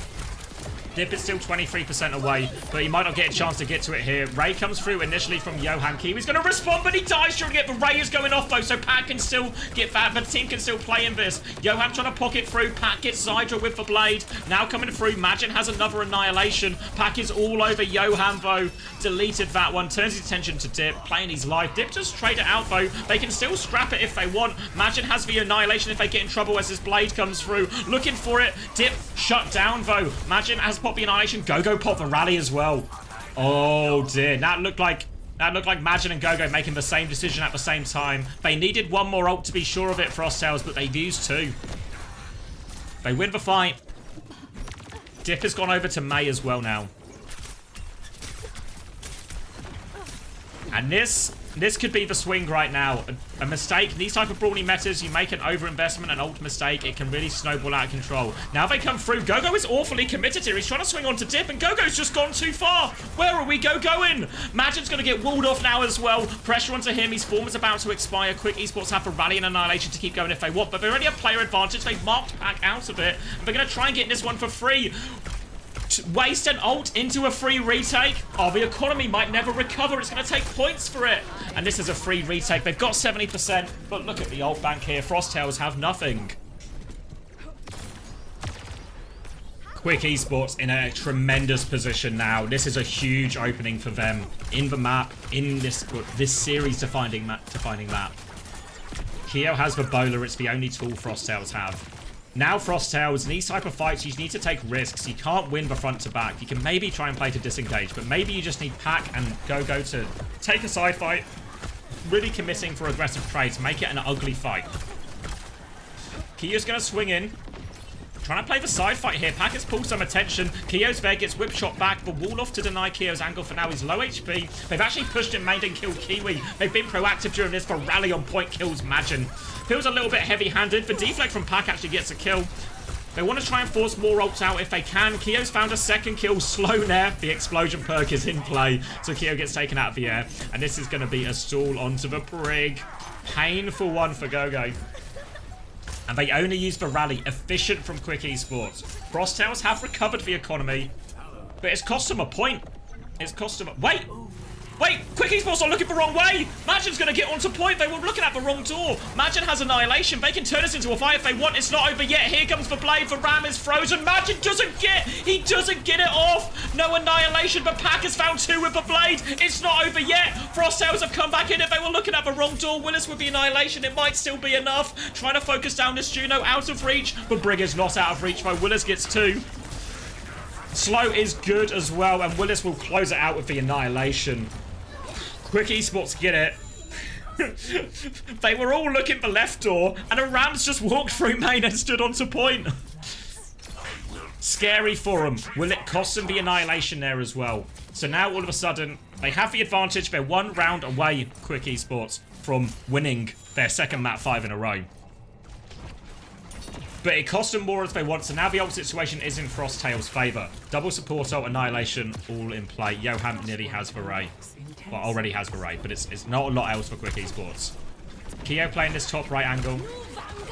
Dip is still 23% away, but he might not get a chance to get to it here. Ray comes through initially from Johan. Kiwi's going to respond, but he dies trying to get, but Ray is going off though, so Pat can still get that. The team can still play in this. Johan trying to pocket through. Pat gets Zydra with the blade. Now coming through. Majin has another Annihilation. Pack is all over Johan though. Deleted that one. Turns his attention to Dip, playing his life. Dip just trade it out though. They can still scrap it if they want. Majin has the Annihilation if they get in trouble as his blade comes through. Looking for it. Dip shut down though. Majin has popped the Annihilation. Gogo pop the rally as well. Oh dear. That looked like Majin and Gogo making the same decision at the same time. They needed one more ult to be sure of it for ourselves, but they've used two. They win the fight. Dip has gone over to Mei as well now. And this could be the swing right now. A mistake. In these type of brawling metas, you make an overinvestment, an ult mistake, it can really snowball out of control. Now they come through. Gogo is awfully committed here. He's trying to swing onto Dip, and Gogo's just gone too far. Where are we going? Majin's going to get walled off now as well. Pressure onto him. His form is about to expire. Quick Esports have a rally and Annihilation to keep going if they want, but they already have player advantage. They've marked Pack out of it, and they're going to try and get this one for free. waste an ult into a free retake. Oh, the economy might never recover. It's going to take points for it. And this is a free retake. They've got 70%, but look at the ult bank here. Frosttails have nothing. Quick Esports in a tremendous position now. This is a huge opening for them in the map, in this series defining map. Keo has the bowler. It's the only tool Frosttails have. Now Frosttails, in these type of fights, you need to take risks. You can't win the front to back. You can maybe try and play to disengage, but maybe you just need Pack and Go to take a side fight, really committing for aggressive trades, make it an ugly fight. Keo's going to swing in. Trying to play the side fight here. Pack has pulled some attention. Keo's there, gets whip shot back, but wall off to deny Keo's angle for now. He's low HP. They've actually pushed him main and killed Kiwi. They've been proactive during this for rally on point kills Majin. Feels a little bit heavy-handed. The deflect from Pack actually gets a kill. They want to try and force more ults out if they can. Keo's found a second kill. Slow there. The explosion perk is in play, so Keo gets taken out of the air. And this is going to be a stall onto the Brig. Painful one for Gogo. And they only use the rally. Efficient from Quick Esports. Frosttails have recovered the economy, but it's cost them a point. It's cost them a... Wait! Quick Esports are looking the wrong way! Majin's going to get onto point. They were looking at the wrong door. Majin has Annihilation. They can turn this into a fight if they want. It's not over yet. Here comes the blade. The Ram is frozen. Majin doesn't get... He doesn't get it off. No Annihilation, but Pack has found two with the blade. It's not over yet. Frosttails have come back in. If they were looking at the wrong door, Willis with the Annihilation, it might still be enough. Trying to focus down this Juno out of reach. But Brig is not out of reach, though. Willis gets two. Slow is good as well, and Willis will close it out with the Annihilation. Quick Esports get it. They were all looking for left door, and a Rams just walked through main and stood onto point. Scary for them. Will it cost them the Annihilation there as well? So now all of a sudden, they have the advantage. They're one round away, Quick Esports, from winning their second map 5 in a row. But it cost them more as they want, so now the ult situation is in Frosttails' favour. Double support ult, Annihilation, all in play. Johan nearly has the Ray. Well, already has the Ray, but it's not a lot else for Quick Esports. Keo playing this top right angle.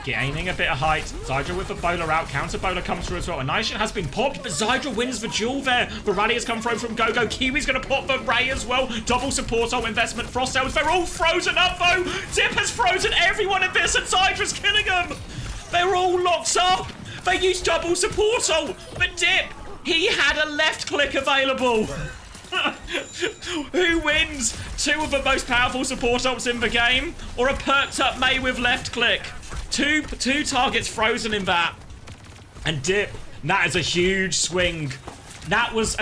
Gaining a bit of height. Zydra with the bowler out. Counter bowler comes through as well. Annihilation has been popped, but Zydra wins the duel there. The rally has come through from Gogo. Kiwi's going to pop the Ray as well. Double support ult investment. Frosttails, they're all frozen up though. Dip has frozen everyone in this, and Zydra's killing them. They're all locked up. They used double support ult, but Dip, he had a left click available. Who wins? Two of the most powerful support ults in the game, or a perked up Mei with left click? Two targets frozen in that. And Dip, that is a huge swing. That was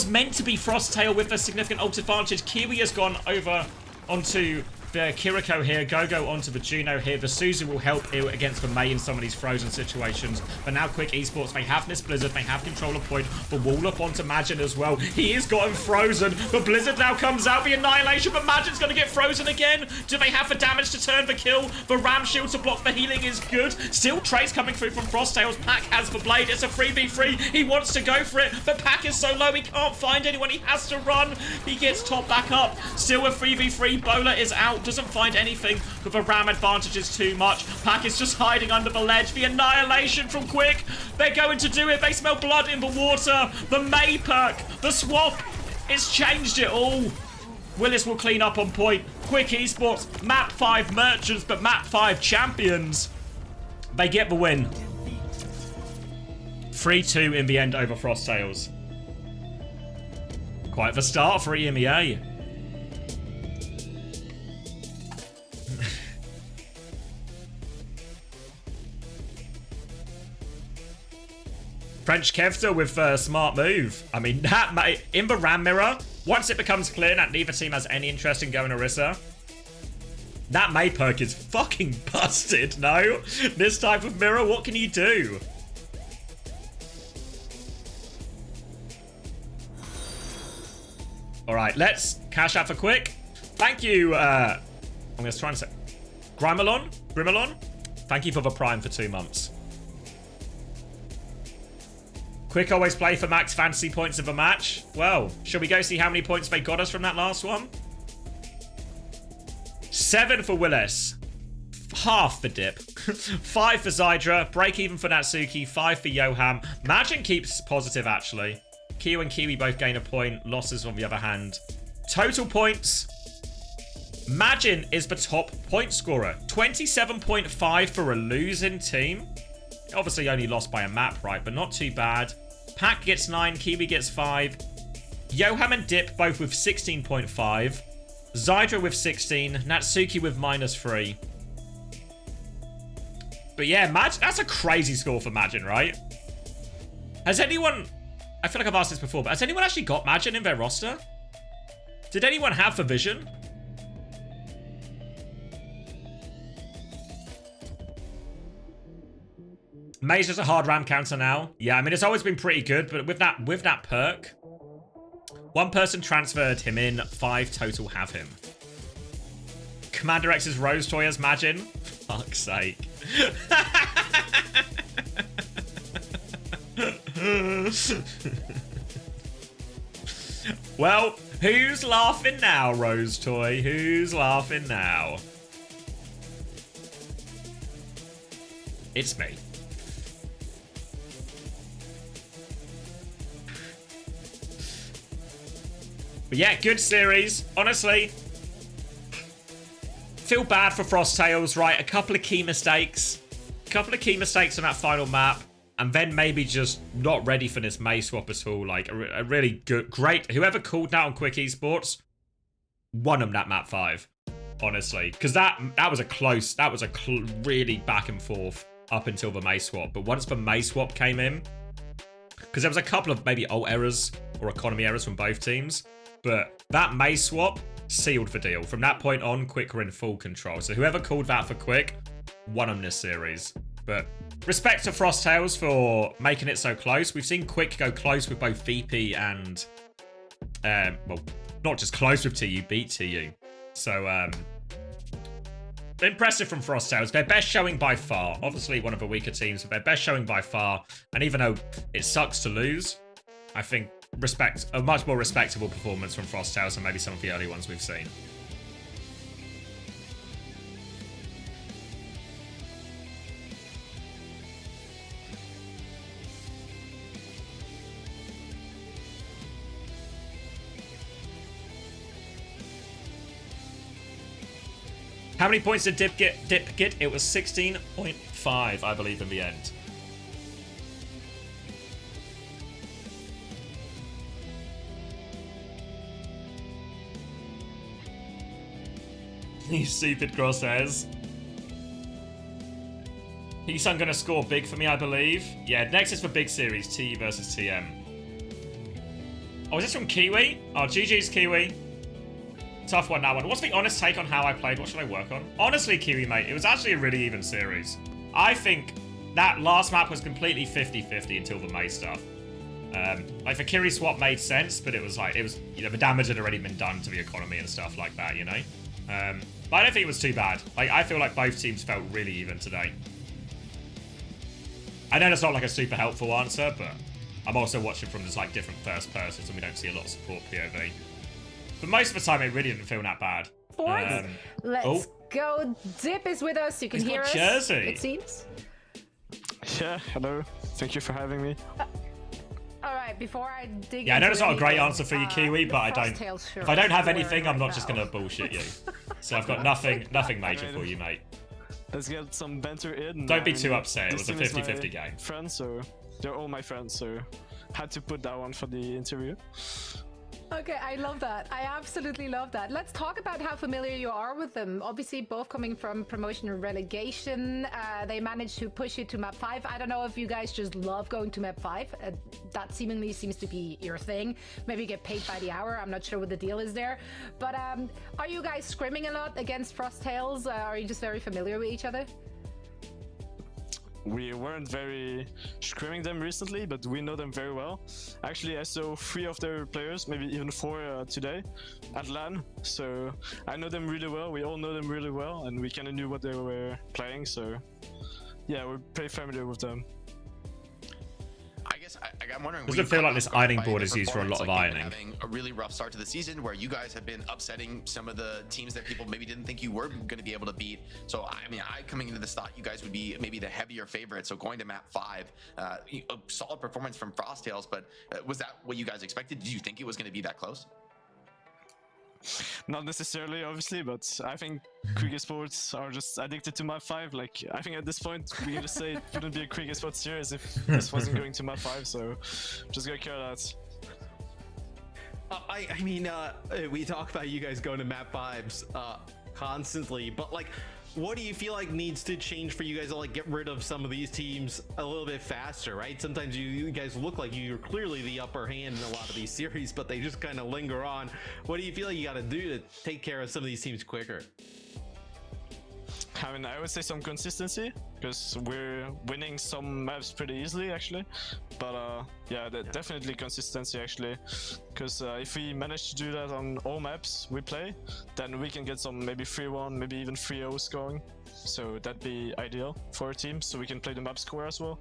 meant to be Frosttail with a significant ult advantage. Kiwi has gone over onto the Kiriko here, Gogo onto the Juno here. The Suzu will help against the Mei in some of these frozen situations. But now Quick Esports, they have this Blizzard, they have control of point. The wall up onto Majin as well. He is gotten frozen. The Blizzard now comes out, the Annihilation, but Majin's going to get frozen again. Do they have the damage to turn the kill? The Ram shield to block the healing is good. Still Trace coming through from Frosttails. Pack has the blade. It's a 3v3. He wants to go for it, but Pack is so low he can't find anyone. He has to run. He gets top back up. Still a 3v3. Bowler is out. Doesn't find anything, but the Ram advantage is too much. Pack is just hiding under the ledge. The Annihilation from Quick. They're going to do it. They smell blood in the water. The Mei perk. The swap. It's changed it all. Willis will clean up on point. Quick Esports. Map 5 merchants, but map 5 champions. They get the win. 3-2 in the end over Frosttails. Quite the start for EMEA. French Kevster with a smart move. I mean, that in the Ram mirror, once it becomes clear that neither team has any interest in going Orisa, that Mei perk is fucking busted, no? This type of mirror, what can you do? Alright, let's cash out for Quick. Thank you, I'm going to try and say... Grimalon? Thank you for the Prime for 2 months. Quick always play for max fantasy points of a match. Well, shall we go see how many points they got us from that last one? 7 for Willis. Half the Dip. 5 for Zydra, break even for Natsuki, 5 for Yoham. Majin keeps positive, actually. Kyo and Kiwi both gain a point. Losses, on the other hand. Total points. Majin is the top point scorer. 27.5 for a losing team. Obviously only lost by a map, right? But not too bad. Pack gets 9. Kiwi gets 5. Yoham and Dip both with 16.5. Zydra with 16. Natsuki with -3. But yeah, that's a crazy score for Majin, right? Has anyone... I feel like I've asked this before, but has anyone actually got Majin in their roster? Did anyone have the vision? Maze is a hard ram counter now. Yeah, I mean, it's always been pretty good, but with that perk, 1 person transferred him in, 5 total have him. Commander X's Rose Toy as Majin. Fuck's sake. Well, who's laughing now, Rose Toy? Who's laughing now? It's me. But yeah, good series. Honestly, feel bad for Frosttails, right? A couple of key mistakes. A couple of key mistakes on that final map. And then maybe just not ready for this May swap at all. Like, a really good, great... Whoever called that on Quick Esports won them that map 5. Honestly. Because that was a close... That was a really back and forth up until the May swap. But once the May swap came in... Because there was a couple of maybe ult errors or economy errors from both teams. But that May swap sealed the deal. From that point on, Quick were in full control. So whoever called that for Quick won them this series. But respect to Frosttails for making it so close. We've seen Quick go close with both VP and... well, not just close with TU, beat TU. So, impressive from Frosttails. Their best showing by far. Obviously one of the weaker teams, but their best showing by far. And even though it sucks to lose, I think a much more respectable performance from Frosttails than maybe some of the early ones we've seen. How many points did Dip get? It was 16.5, I believe, in the end. You stupid crosshairs. Heesun gonna score big for me, I believe. Yeah, next is for big series, T versus TM. Oh, is this from Kiwi? Oh, GG's Kiwi. Tough one, that one. What's the honest take on how I played? What should I work on? Honestly, Kiwi, mate, it was actually a really even series. I think that last map was completely 50-50 until the May stuff. Like, the Kiri swap made sense, but it was like, you know, the damage had already been done to the economy and stuff like that, you know? But I don't think it was too bad. Like, I feel like both teams felt really even today. I know that's not like a super helpful answer, but I'm also watching from just like different first persons and we don't see a lot of support POV. But most of the time, it really didn't feel that bad. Let's go. Dip is with us. You can hear us. Jersey. It seems. Yeah, hello. Thank you for having me. All right, before I dig Yeah, I know it's not a great anything, answer for you, Kiwi, but I don't... If I don't have anything, I'm not just going to bullshit you. So I've got nothing major for you, mate. Let's get some banter in. Don't be too upset. It was a 50-50 game. Friends, so they're all my friends, so had to put that one for the interview. Okay, I love that. I absolutely love that. Let's talk about how familiar you are with them. Obviously, both coming from promotion and relegation. They managed to push you to map 5. I don't know if you guys just love going to map 5. That seemingly seems to be your thing. Maybe you get paid by the hour. I'm not sure what the deal is there. But are you guys scrimming a lot against Frosttails? Are you just very familiar with each other? We weren't very scrimming them recently, but we know them very well. Actually, I saw 3 of their players, maybe even 4 today at LAN. So I know them really well. We all know them really well, and we kind of knew what they were playing. So yeah, we're pretty familiar with them. I I'm wondering. Does were it you feel caught like this off guard ironing by board the is used for a lot of performance? Like, ironing? you've been having a really rough start to the season where you guys have been upsetting some of the teams that people maybe didn't think you were going to be able to beat. So I mean, coming into this thought you guys would be maybe the heavier favorite. So going to map 5, a solid performance from Frosttails, but was that what you guys expected? Did you think it was going to be that close? Not necessarily, obviously, but I think Quick Esports are just addicted to map 5. Like, I think at this point, we gotta say it wouldn't be a Quick Esports series if this wasn't going to map 5, so just gotta care that. I mean, we talk about you guys going to map 5s constantly, but like, what do you feel like needs to change for you guys to like get rid of some of these teams a little bit faster, right? Sometimes you guys look like you're clearly the upper hand in a lot of these series, but they just kind of linger on. What do you feel like you got to do to take care of some of these teams quicker? I mean, I would say some consistency, because we're winning some maps pretty easily, actually. But yeah, definitely consistency, actually. Because if we manage to do that on all maps we play, then we can get some maybe 3-1, maybe even 3-0s going. So that'd be ideal for our team, so we can play the map score as well.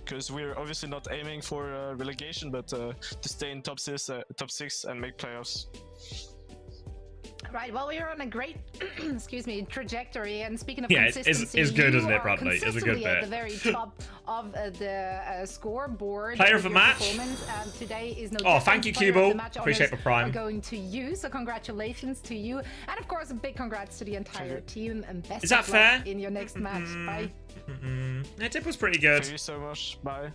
Because we're obviously not aiming for relegation, but to stay in top 6 and make playoffs. Right, well, we are on a great, excuse me, trajectory. And speaking of Yeah, consistency, it's good, you isn't it, are Bradley? It's a good consistently at bit. the very top of the scoreboard. Player with of the your match? performance, and today is no Oh, different. thank you, Player of the Cubal. match Appreciate honors the prime. Are going to you, so congratulations to you, and of course, a big congrats to the entire team. And best Is that of luck fair? in your next match. Bye. That tip was pretty good. Thank you so much. Bye.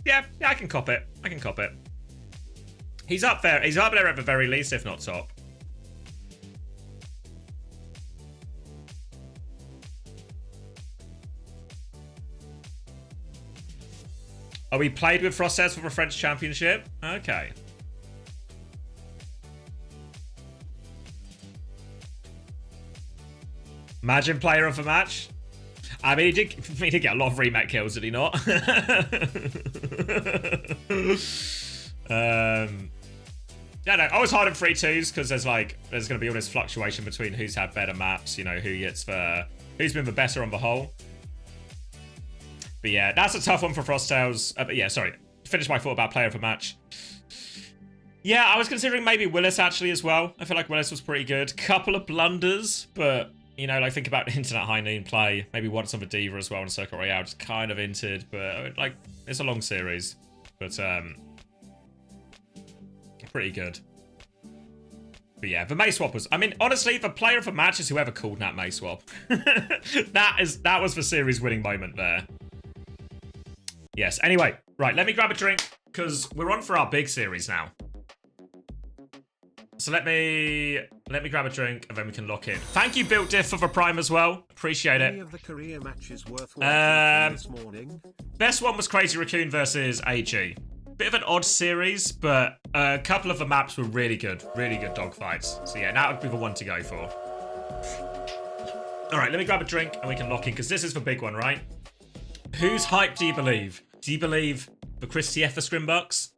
Yeah, I can cop it. I can cop it. He's up there. He's up there at the very least, if not top. Oh, we played with Frosttails for the French Championship? Okay. Imagine player of the match. I mean, he did get a lot of rematch kills, did he not? Yeah, no, I was hard in 3-2s because there's going to be all this fluctuation between who's had better maps, you know, who's been the better on the whole. But yeah, that's a tough one for Frosttails. But yeah, sorry. Finish my thought about player of the match. Yeah, I was considering maybe Willis actually as well. I feel like Willis was pretty good. Couple of blunders, but you know, like think about Internet High Noon play. Maybe once on the Diva as well in Circle Royale. Just kind of inted, but like it's a long series. But pretty good. But yeah, the May swap was... I mean, honestly, the player of the match is whoever called that May swap. That was the series winning moment there. Yes, anyway. Right, let me grab a drink, because we're on for our big series now. So let me grab a drink, and then we can lock in. Thank you, Built Diff, for the prime as well. Appreciate it. Any of the career matches worth watching this morning? Best one was Crazy Raccoon versus AG. Bit of an odd series, but a couple of the maps were really good dogfights. So yeah, that would be the one to go for. All right, let me grab a drink and we can lock in, because this is the big one, right? Whose hype do you believe? Do you believe the Chris Tieffer Scrimbucks?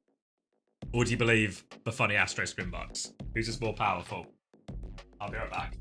Or do you believe the Funny Astro Scrimbucks? Who's just more powerful? I'll be right back.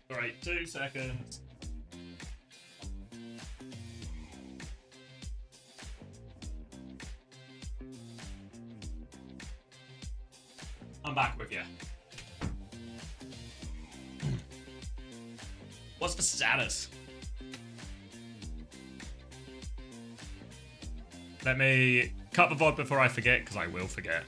Alright, 2 seconds. I'm back with you. What's the status? Let me cut the VOD before I forget, because I will forget.